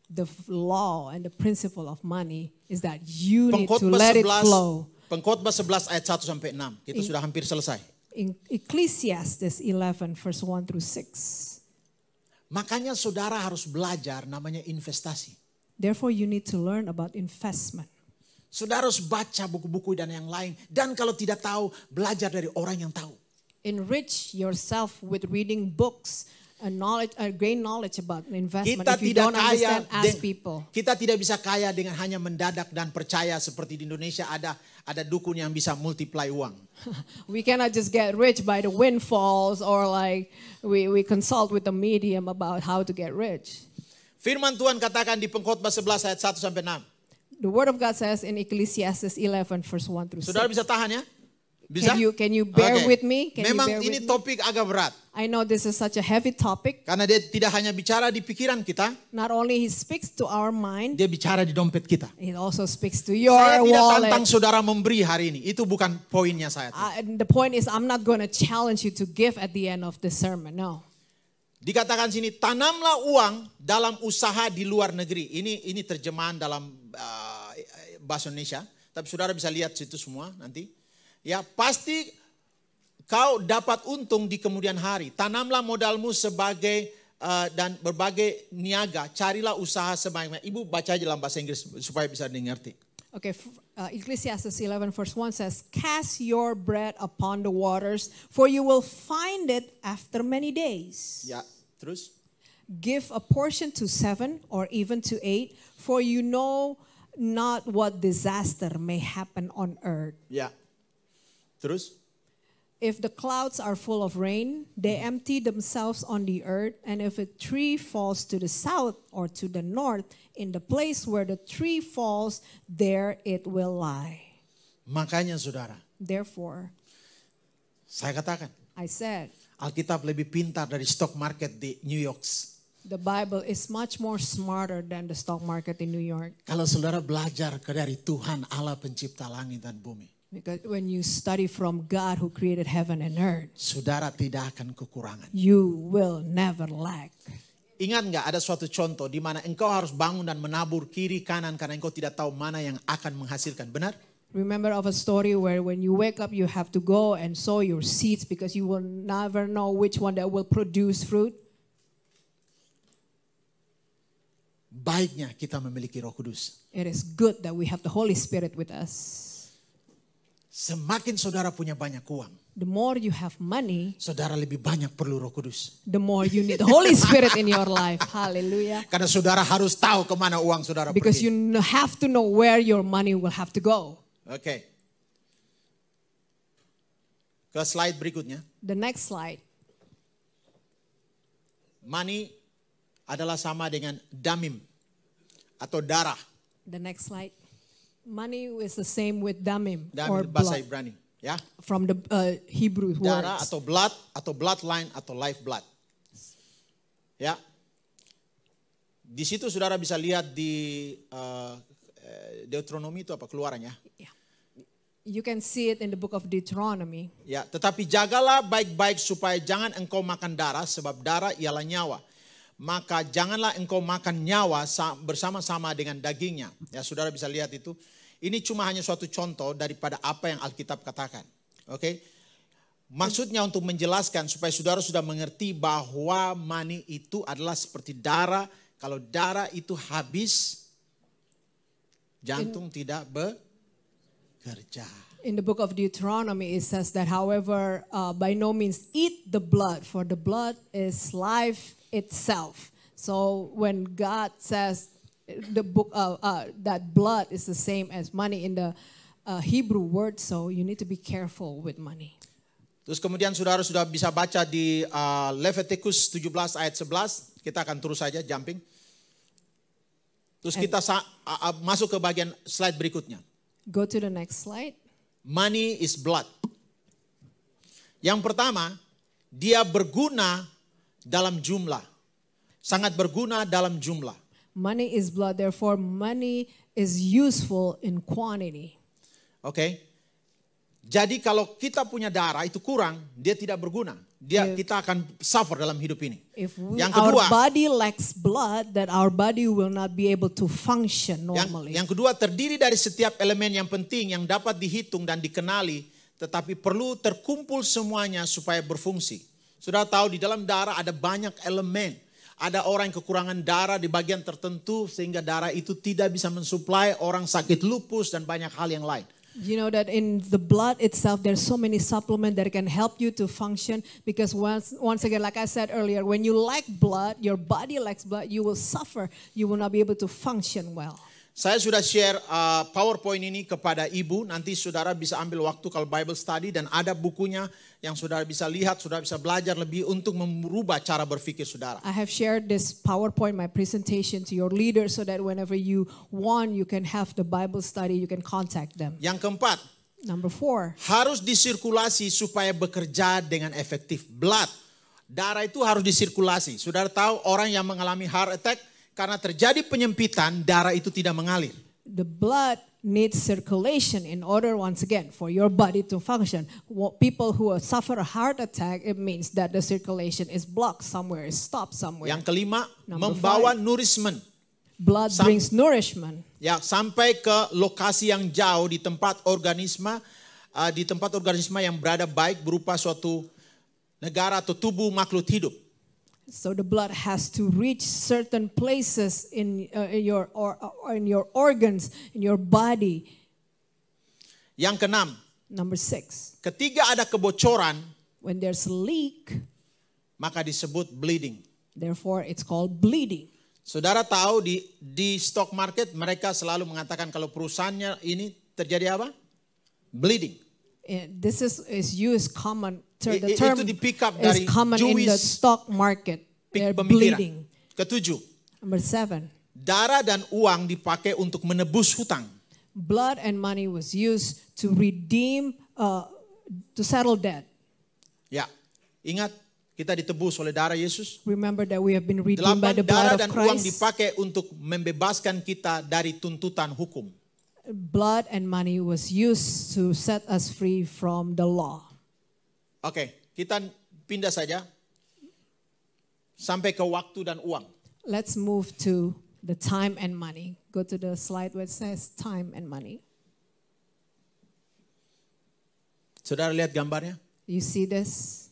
Speaker 2: The law and the principle of money is that you need to
Speaker 1: Pengkhotbah
Speaker 2: let it
Speaker 1: 11
Speaker 2: flow.
Speaker 1: Pengkhotbah 11 ayat 1 sampai 6. Kita sudah hampir selesai.
Speaker 2: In Ecclesiastes 11, verse 1 through 6.
Speaker 1: Makanya saudara harus belajar namanya investasi.
Speaker 2: Therefore, you need to learn about investment.
Speaker 1: Saudara harus baca buku-buku dan yang lain. Dan kalau tidak tahu, belajar dari orang yang tahu.
Speaker 2: Enrich yourself with reading books and knowledge, gain knowledge about investment.
Speaker 1: Kita
Speaker 2: If you
Speaker 1: tidak
Speaker 2: don't
Speaker 1: kaya,
Speaker 2: understand, ask people.
Speaker 1: kita tidak bisa kaya dengan hanya mendadak dan percaya seperti di Indonesia ada dukun yang bisa multiply uang.
Speaker 2: We cannot just get rich by the windfalls or like we consult with the medium about how to get rich.
Speaker 1: Firman Tuhan katakan di Pengkhotbah 11 ayat 1 sampai 6.
Speaker 2: The word of God says in Ecclesiastes 11, verse 1 through 6.
Speaker 1: Saudara bisa tahan ya? Bisa?
Speaker 2: Can you bear
Speaker 1: Oke.
Speaker 2: with me? Can
Speaker 1: Memang
Speaker 2: you bear
Speaker 1: ini
Speaker 2: with me?
Speaker 1: topik agak berat.
Speaker 2: I know this is such a heavy topic.
Speaker 1: Karena dia tidak hanya bicara di pikiran kita,
Speaker 2: Not only he speaks to our mind,
Speaker 1: dia bicara di dompet kita.
Speaker 2: it also speaks to
Speaker 1: Saya
Speaker 2: your
Speaker 1: tidak tantang
Speaker 2: wallet.
Speaker 1: saudara memberi hari ini. Itu bukan poinnya saya.
Speaker 2: And the point is, I'm not going to challenge you to give at the end of the sermon. No.
Speaker 1: Dikatakan sini, tanamlah uang dalam usaha di luar negeri. Ini terjemahan dalam bahasa Indonesia. Tapi saudara bisa lihat situ semua nanti. Ya, pasti kau dapat untung di kemudian hari. Tanamlah modalmu sebagai dan berbagai niaga. Carilah usaha sebanyak. Ibu baca aja dalam bahasa Inggris supaya bisa dimengerti.
Speaker 2: Okay, Ecclesiastes 11 verse 1 says, cast your bread upon the waters, for you will find it after many days.
Speaker 1: Ya, terus.
Speaker 2: Give a portion to 7 or even to 8, for you know not what disaster may happen on earth.
Speaker 1: Ya, terus.
Speaker 2: If the clouds are full of rain, they empty themselves on the earth. And if a tree falls to the south or to the north, in the place where the tree falls, there it will lie.
Speaker 1: Makanya saudara,
Speaker 2: Therefore,
Speaker 1: saya katakan,
Speaker 2: I said,
Speaker 1: Alkitab lebih pintar dari stock market di New York.
Speaker 2: the Bible is much more smarter than the stock market in New York.
Speaker 1: Kalau saudara belajar dari Tuhan Allah pencipta langit dan bumi,
Speaker 2: Because when you study from God who created heaven and earth,
Speaker 1: saudara tidak akan kekurangan.
Speaker 2: you will never lack.
Speaker 1: Ingat nggak ada suatu contoh di mana engkau harus bangun dan menabur kiri kanan karena engkau tidak tahu mana yang akan menghasilkan. Benar?
Speaker 2: Remember of a story where when you wake up, you have to go and sow your seeds because you will never know which one that will produce fruit.
Speaker 1: Baiknya kita memiliki Roh Kudus.
Speaker 2: It is good that we have the Holy Spirit with us.
Speaker 1: Semakin saudara punya banyak uang,
Speaker 2: The more you have money,
Speaker 1: saudara lebih banyak perlu Roh Kudus.
Speaker 2: the more you need the Holy Spirit in your life. Hallelujah.
Speaker 1: Karena saudara harus tahu kemana uang saudara
Speaker 2: Because
Speaker 1: pergi.
Speaker 2: you have to know where your money will have to go.
Speaker 1: Oke. Ke slide berikutnya.
Speaker 2: The next slide.
Speaker 1: Money adalah sama dengan damim atau darah.
Speaker 2: The next slide. Money is the same with damim or
Speaker 1: Damim bahasa
Speaker 2: blood
Speaker 1: Ibrani, ya.
Speaker 2: from the Hebrew
Speaker 1: Darah
Speaker 2: words.
Speaker 1: atau bloodline atau life blood. Ya. Di situ saudara bisa lihat di Deuteronomi itu apa keluarannya.
Speaker 2: Yeah. You can see it in the book of Deuteronomy.
Speaker 1: Ya, tetapi jagalah baik-baik supaya jangan engkau makan darah sebab darah ialah nyawa. Maka janganlah engkau makan nyawa bersama-sama dengan dagingnya. Ya, saudara bisa lihat itu. Ini cuma hanya suatu contoh daripada apa yang Alkitab katakan. Oke. Maksudnya untuk menjelaskan supaya saudara sudah mengerti bahwa money itu adalah seperti darah. Kalau darah itu habis, jantung tidak bekerja.
Speaker 2: In the book of Deuteronomy, it says that, however, by no means eat the blood, for the blood is life itself. So when God says the book that blood is the same as money in the Hebrew word, so you need to be careful with money.
Speaker 1: Terus kemudian saudara sudah bisa baca di Leviticus 17 ayat 11. Kita akan terus saja jumping. Terus kita masuk ke bagian slide berikutnya.
Speaker 2: Go to the next slide.
Speaker 1: Money is blood. Yang pertama, dia berguna dalam jumlah. Sangat berguna dalam jumlah.
Speaker 2: Money is blood, therefore money is useful in quantity.
Speaker 1: Oke. Jadi kalau kita punya darah itu kurang, dia tidak berguna. Kita akan suffer dalam hidup ini.
Speaker 2: If
Speaker 1: Yang
Speaker 2: our
Speaker 1: kedua,
Speaker 2: body lacks blood, that our body will not be able to function normally.
Speaker 1: yang kedua terdiri dari setiap elemen yang penting yang dapat dihitung dan dikenali, tetapi perlu terkumpul semuanya supaya berfungsi. Sudah tahu di dalam darah ada banyak elemen. Ada orang yang kekurangan darah di bagian tertentu sehingga darah itu tidak bisa mensuplai, orang sakit lupus dan banyak hal yang lain.
Speaker 2: You know that in the blood itself, there's so many supplements that can help you to function. Because once again, like I said earlier, when you lack blood, your body lacks blood, you will suffer. You will not be able to function well.
Speaker 1: Saya sudah share PowerPoint ini kepada ibu. Nanti saudara bisa ambil waktu kalau Bible study dan ada bukunya yang saudara bisa lihat, saudara bisa belajar lebih untuk merubah cara berpikir saudara.
Speaker 2: I have shared this PowerPoint, my presentation, to your leaders so that whenever you want, you can have the Bible study, you can contact them.
Speaker 1: Yang keempat,
Speaker 2: Number 4,
Speaker 1: harus disirkulasi supaya bekerja dengan efektif. Blood, darah itu harus disirkulasi. Saudara tahu orang yang mengalami heart attack, karena terjadi penyempitan, darah itu tidak mengalir.
Speaker 2: the blood needs circulation in order, once again, for your body to function. People who suffer a heart attack, it means that the circulation is blocked somewhere, is stopped somewhere.
Speaker 1: Yang kelima,
Speaker 2: Number
Speaker 1: membawa
Speaker 2: 5.
Speaker 1: nourishment.
Speaker 2: Blood brings nourishment.
Speaker 1: Ya, sampai ke lokasi yang jauh di tempat organisme yang berada baik berupa suatu negara atau tubuh makhluk hidup.
Speaker 2: So the blood has to reach certain places in your organs, in your body.
Speaker 1: Yang keenam,
Speaker 2: Number 6,
Speaker 1: ketika ada kebocoran,
Speaker 2: when there's a leak,
Speaker 1: maka disebut bleeding.
Speaker 2: therefore it's called bleeding.
Speaker 1: Saudara tahu di stock market mereka selalu mengatakan kalau perusahaannya ini terjadi apa? Bleeding.
Speaker 2: This is used common. The
Speaker 1: Itu
Speaker 2: term
Speaker 1: di-pick up
Speaker 2: is
Speaker 1: dari
Speaker 2: common in the
Speaker 1: Jewish
Speaker 2: stock market. They're
Speaker 1: pemikiran.
Speaker 2: bleeding.
Speaker 1: Ketujuh,
Speaker 2: Number 7,
Speaker 1: darah dan uang dipakai untuk menebus hutang.
Speaker 2: blood and money was used to redeem, to settle debt.
Speaker 1: Ya, ingat kita ditebus oleh darah Yesus.
Speaker 2: Remember that we have been redeemed by
Speaker 1: 8,
Speaker 2: the
Speaker 1: darah
Speaker 2: blood
Speaker 1: dan
Speaker 2: of
Speaker 1: uang
Speaker 2: Christ.
Speaker 1: dipakai untuk membebaskan kita dari tuntutan hukum.
Speaker 2: Blood and money was used to set us free from the law.
Speaker 1: Oke, kita pindah saja sampai ke waktu dan uang.
Speaker 2: Let's move to the time and money. Go to the slide where it says time and money.
Speaker 1: Saudara lihat gambarnya?
Speaker 2: You see this?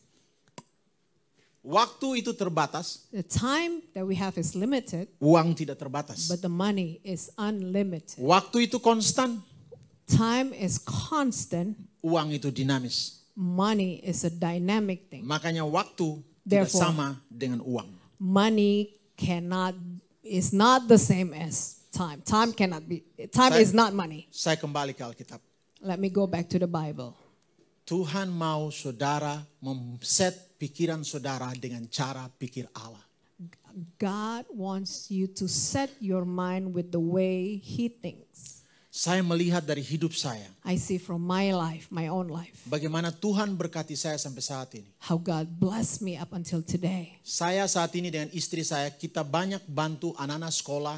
Speaker 1: Waktu itu terbatas,
Speaker 2: The time that we have is limited,
Speaker 1: uang tidak terbatas.
Speaker 2: but the money is unlimited.
Speaker 1: Waktu itu konstan,
Speaker 2: Time is constant.
Speaker 1: uang itu dinamis.
Speaker 2: Money is a dynamic thing.
Speaker 1: Makanya waktu tidak
Speaker 2: Therefore,
Speaker 1: sama dengan uang.
Speaker 2: Money is not the same as time. Time is not money.
Speaker 1: Saya kembali ke Alkitab.
Speaker 2: Let me go back to the Bible.
Speaker 1: Tuhan mau saudara memset pikiran saudara dengan cara pikir Allah.
Speaker 2: God wants you to set your mind with the way He thinks.
Speaker 1: Saya melihat dari hidup saya,
Speaker 2: I see from my life, my own life,
Speaker 1: bagaimana Tuhan berkati saya sampai saat ini.
Speaker 2: how God blessed me up until today.
Speaker 1: Saya saat ini dengan istri saya, kita banyak bantu anak-anak sekolah,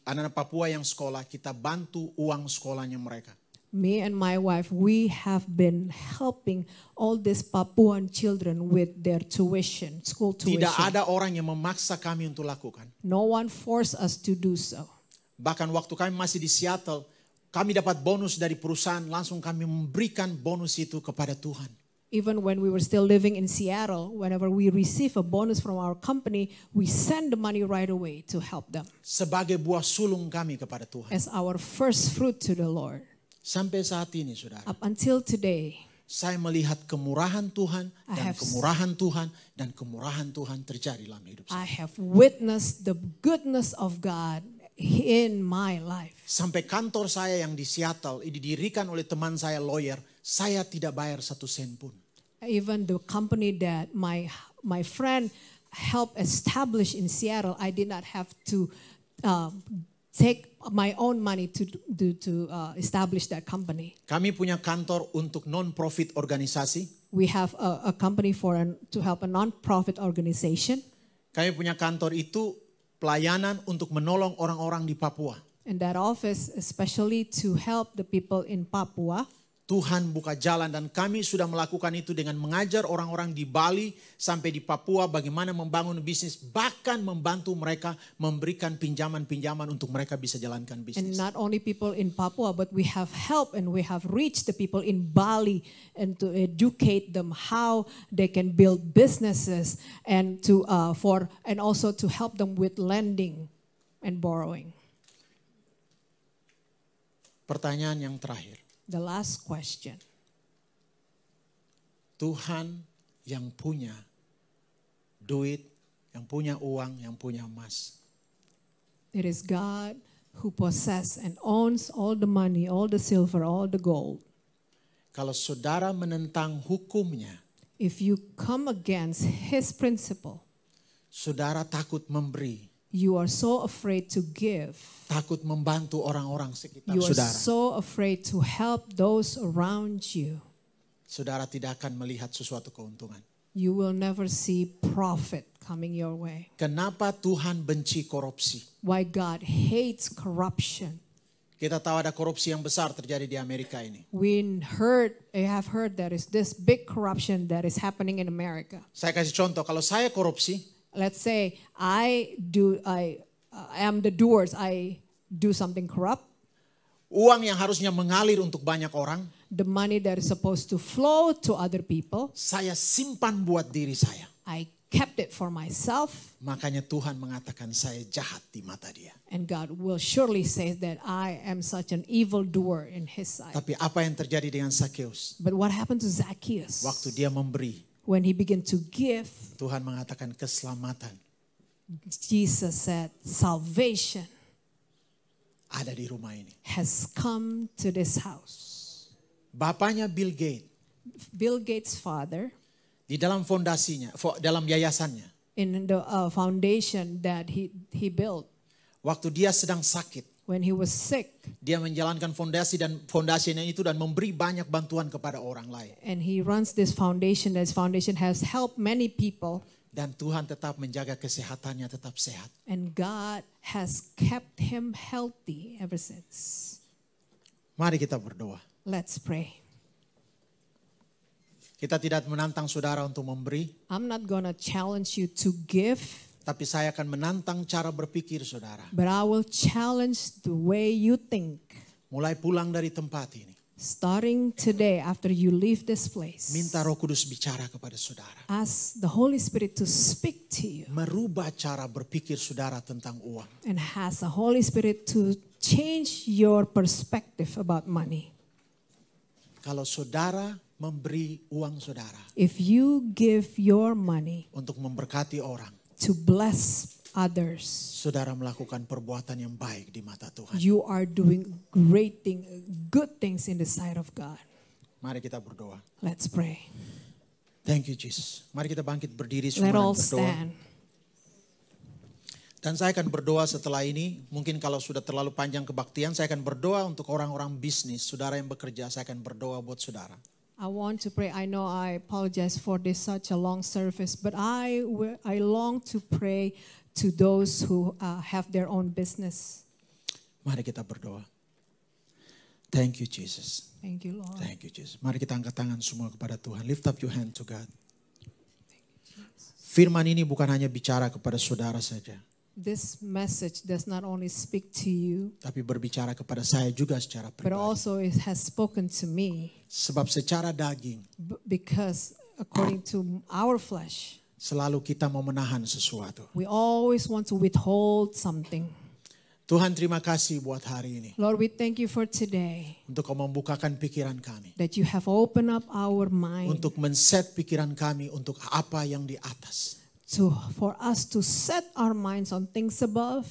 Speaker 1: anak-anak Papua yang sekolah, kita bantu uang sekolahnya mereka.
Speaker 2: Me and my wife, we have been helping all these Papuan children with their tuition, school tuition.
Speaker 1: Tidak ada orang yang memaksa kami untuk lakukan.
Speaker 2: No one forced us to do so.
Speaker 1: Bahkan waktu kami masih di Seattle, kami dapat bonus dari perusahaan, langsung kami memberikan bonus itu kepada Tuhan.
Speaker 2: Even when we were still living in Seattle, whenever we receive a bonus from our company, we send the money right away to help them.
Speaker 1: Sebagai buah sulung kami kepada Tuhan.
Speaker 2: As our first fruit to the Lord.
Speaker 1: Sampai saat ini saudara,
Speaker 2: Up until today,
Speaker 1: saya melihat kemurahan Tuhan dan
Speaker 2: have
Speaker 1: kemurahan Tuhan dan kemurahan Tuhan terjadi dalam hidup
Speaker 2: I
Speaker 1: saya.
Speaker 2: have witnessed the goodness of God in my life.
Speaker 1: Sampai kantor saya yang di Seattle didirikan oleh teman saya lawyer, saya tidak bayar 1 sen pun.
Speaker 2: Even the company that my friend helped establish in Seattle, I did not have to take my own money to establish that company.
Speaker 1: Kami punya kantor untuk non-profit organisasi.
Speaker 2: We have a company to help a non-profit organization.
Speaker 1: Kami punya kantor itu pelayanan untuk menolong orang-orang di Papua.
Speaker 2: And that office especially to help the people in Papua.
Speaker 1: Tuhan buka jalan dan kami sudah melakukan itu dengan mengajar orang-orang di Bali sampai di Papua bagaimana membangun bisnis, bahkan membantu mereka memberikan pinjaman-pinjaman untuk mereka bisa jalankan
Speaker 2: And
Speaker 1: bisnis.
Speaker 2: not only people in Papua, but we have helped and we have reached the people in Bali and to educate them how they can build businesses and also to help them with lending and borrowing.
Speaker 1: Pertanyaan yang terakhir.
Speaker 2: The last question.
Speaker 1: Tuhan yang punya duit, yang punya uang, yang punya emas.
Speaker 2: It is God who possesses and owns all the money, all the silver, all the gold.
Speaker 1: Kalau saudara menentang hukumnya,
Speaker 2: If you come against His principle,
Speaker 1: saudara takut memberi,
Speaker 2: you are so afraid to give.
Speaker 1: takut membantu orang-orang sekitar
Speaker 2: You are
Speaker 1: saudara.
Speaker 2: so afraid to help those around you.
Speaker 1: Saudara tidak akan melihat sesuatu keuntungan.
Speaker 2: You will never see profit coming your way.
Speaker 1: Kenapa Tuhan benci korupsi?
Speaker 2: Why God hates corruption.
Speaker 1: Kita tahu ada korupsi yang besar terjadi di Amerika ini.
Speaker 2: I have heard there is this big corruption that is happening in America.
Speaker 1: Saya kasih contoh, kalau saya korupsi,
Speaker 2: Let's say I am the doers. I do something corrupt.
Speaker 1: uang yang harusnya mengalir untuk banyak orang,
Speaker 2: The money that is supposed to flow to other people,
Speaker 1: saya simpan buat diri saya.
Speaker 2: I kept it for myself.
Speaker 1: Makanya Tuhan mengatakan saya jahat di mata dia.
Speaker 2: And God will surely say that I am such an evildoer in His sight.
Speaker 1: Tapi apa yang terjadi dengan Sakeus?
Speaker 2: But what happened to Zacchaeus?
Speaker 1: Waktu dia memberi,
Speaker 2: When he began to give,
Speaker 1: Tuhan mengatakan keselamatan
Speaker 2: Jesus said, salvation
Speaker 1: ada di rumah ini.
Speaker 2: has come to this house.
Speaker 1: Bapaknya Bill Gates,
Speaker 2: Bill Gates' father,
Speaker 1: di dalam fondasinya, dalam yayasannya,
Speaker 2: in the foundation that he built,
Speaker 1: waktu dia sedang sakit,
Speaker 2: when he was sick,
Speaker 1: dia menjalankan fondasinya itu dan memberi banyak bantuan kepada orang lain.
Speaker 2: and he runs this foundation. This foundation has helped many people,
Speaker 1: Dan Tuhan tetap menjaga kesehatannya tetap sehat.
Speaker 2: and God has kept him healthy ever since.
Speaker 1: Mari kita berdoa.
Speaker 2: Let's pray.
Speaker 1: Kita tidak menantang saudara untuk memberi,
Speaker 2: I'm not going to challenge you to give,
Speaker 1: tapi saya akan menantang cara berpikir saudara.
Speaker 2: but I will challenge the way you think.
Speaker 1: Mulai pulang dari tempat ini,
Speaker 2: Starting today, after you leave this place,
Speaker 1: minta Roh Kudus bicara kepada saudara.
Speaker 2: ask the Holy Spirit to speak to you,
Speaker 1: Merubah cara berpikir saudara tentang uang.
Speaker 2: and ask the Holy Spirit to change your perspective about money.
Speaker 1: Kalau saudara memberi uang saudara
Speaker 2: If you give your money
Speaker 1: untuk memberkati orang,
Speaker 2: to bless others,
Speaker 1: saudara melakukan perbuatan yang baik di mata Tuhan.
Speaker 2: you are doing good things in the sight of God.
Speaker 1: Mari kita berdoa.
Speaker 2: Let's pray.
Speaker 1: Thank you Jesus. Mari kita bangkit berdiri semua
Speaker 2: Let
Speaker 1: dan
Speaker 2: all
Speaker 1: berdoa.
Speaker 2: stand.
Speaker 1: Dan saya akan berdoa setelah ini. Mungkin kalau sudah terlalu panjang kebaktian, saya akan berdoa untuk orang-orang bisnis. Saudara yang bekerja, saya akan berdoa buat saudara.
Speaker 2: I want to pray. I know I apologize for this such a long service, but I long to pray to those who have their own business.
Speaker 1: Mari kita berdoa. Thank you Jesus.
Speaker 2: Thank you, Lord.
Speaker 1: Thank you Jesus. Mari kita angkat tangan semua kepada Tuhan. Lift up your hand to God. Firman ini bukan hanya bicara kepada saudara saja,
Speaker 2: This message does not only speak to you,
Speaker 1: tapi berbicara kepada saya juga secara
Speaker 2: but
Speaker 1: pribadi.
Speaker 2: also it has spoken to me,
Speaker 1: Sebab secara daging,
Speaker 2: because according to our flesh,
Speaker 1: selalu kita mau menahan sesuatu.
Speaker 2: we always want to withhold something.
Speaker 1: Tuhan terima kasih buat hari ini.
Speaker 2: Lord, we thank you for today,
Speaker 1: Untuk kau membukakan pikiran kami.
Speaker 2: that you have opened up our mind
Speaker 1: Untuk men-set pikiran kami untuk apa yang di atas.
Speaker 2: for us to set our minds on things above,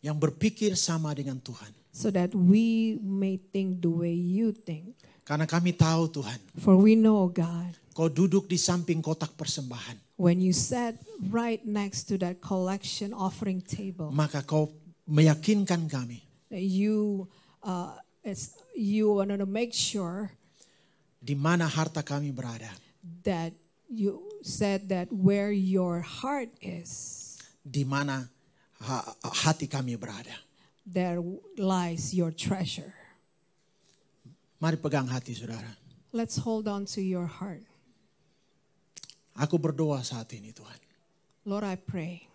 Speaker 1: Yang berpikir sama dengan Tuhan.
Speaker 2: so that we may think the way you think.
Speaker 1: Karena kami tahu Tuhan,
Speaker 2: For we know, God,
Speaker 1: kau duduk di samping kotak persembahan.
Speaker 2: when you sat right next to that collection offering table,
Speaker 1: Maka kau meyakinkan kami
Speaker 2: that you wanted to make sure
Speaker 1: di mana harta kami berada.
Speaker 2: that you said that where your heart is,
Speaker 1: Di mana hati kami berada.
Speaker 2: there lies your treasure.
Speaker 1: Mari pegang hati saudara.
Speaker 2: Let's hold on to your heart.
Speaker 1: Aku berdoa saat ini Tuhan.
Speaker 2: Lord, I pray.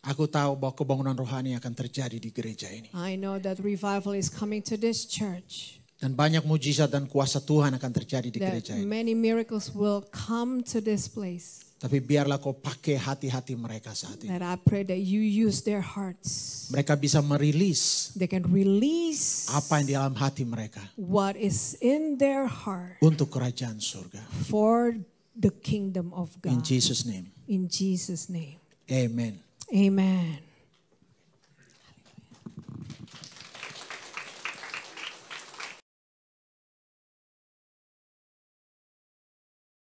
Speaker 1: Aku tahu bahwa kebangunan rohani akan terjadi di gereja ini.
Speaker 2: I know that revival is coming to this church.
Speaker 1: Dan banyak mujizat dan kuasa Tuhan akan terjadi di
Speaker 2: That
Speaker 1: gereja ini.
Speaker 2: many miracles will come to this place.
Speaker 1: Tapi biarlah kau pakai hati-hati mereka saat ini.
Speaker 2: That I pray that you use their hearts.
Speaker 1: Mereka bisa merilis
Speaker 2: They can release
Speaker 1: apa yang di dalam hati mereka
Speaker 2: what is in their heart
Speaker 1: untuk kerajaan surga.
Speaker 2: for the kingdom of
Speaker 1: In
Speaker 2: God.
Speaker 1: Jesus' name.
Speaker 2: In Jesus' name.
Speaker 1: Amen.
Speaker 2: Amen.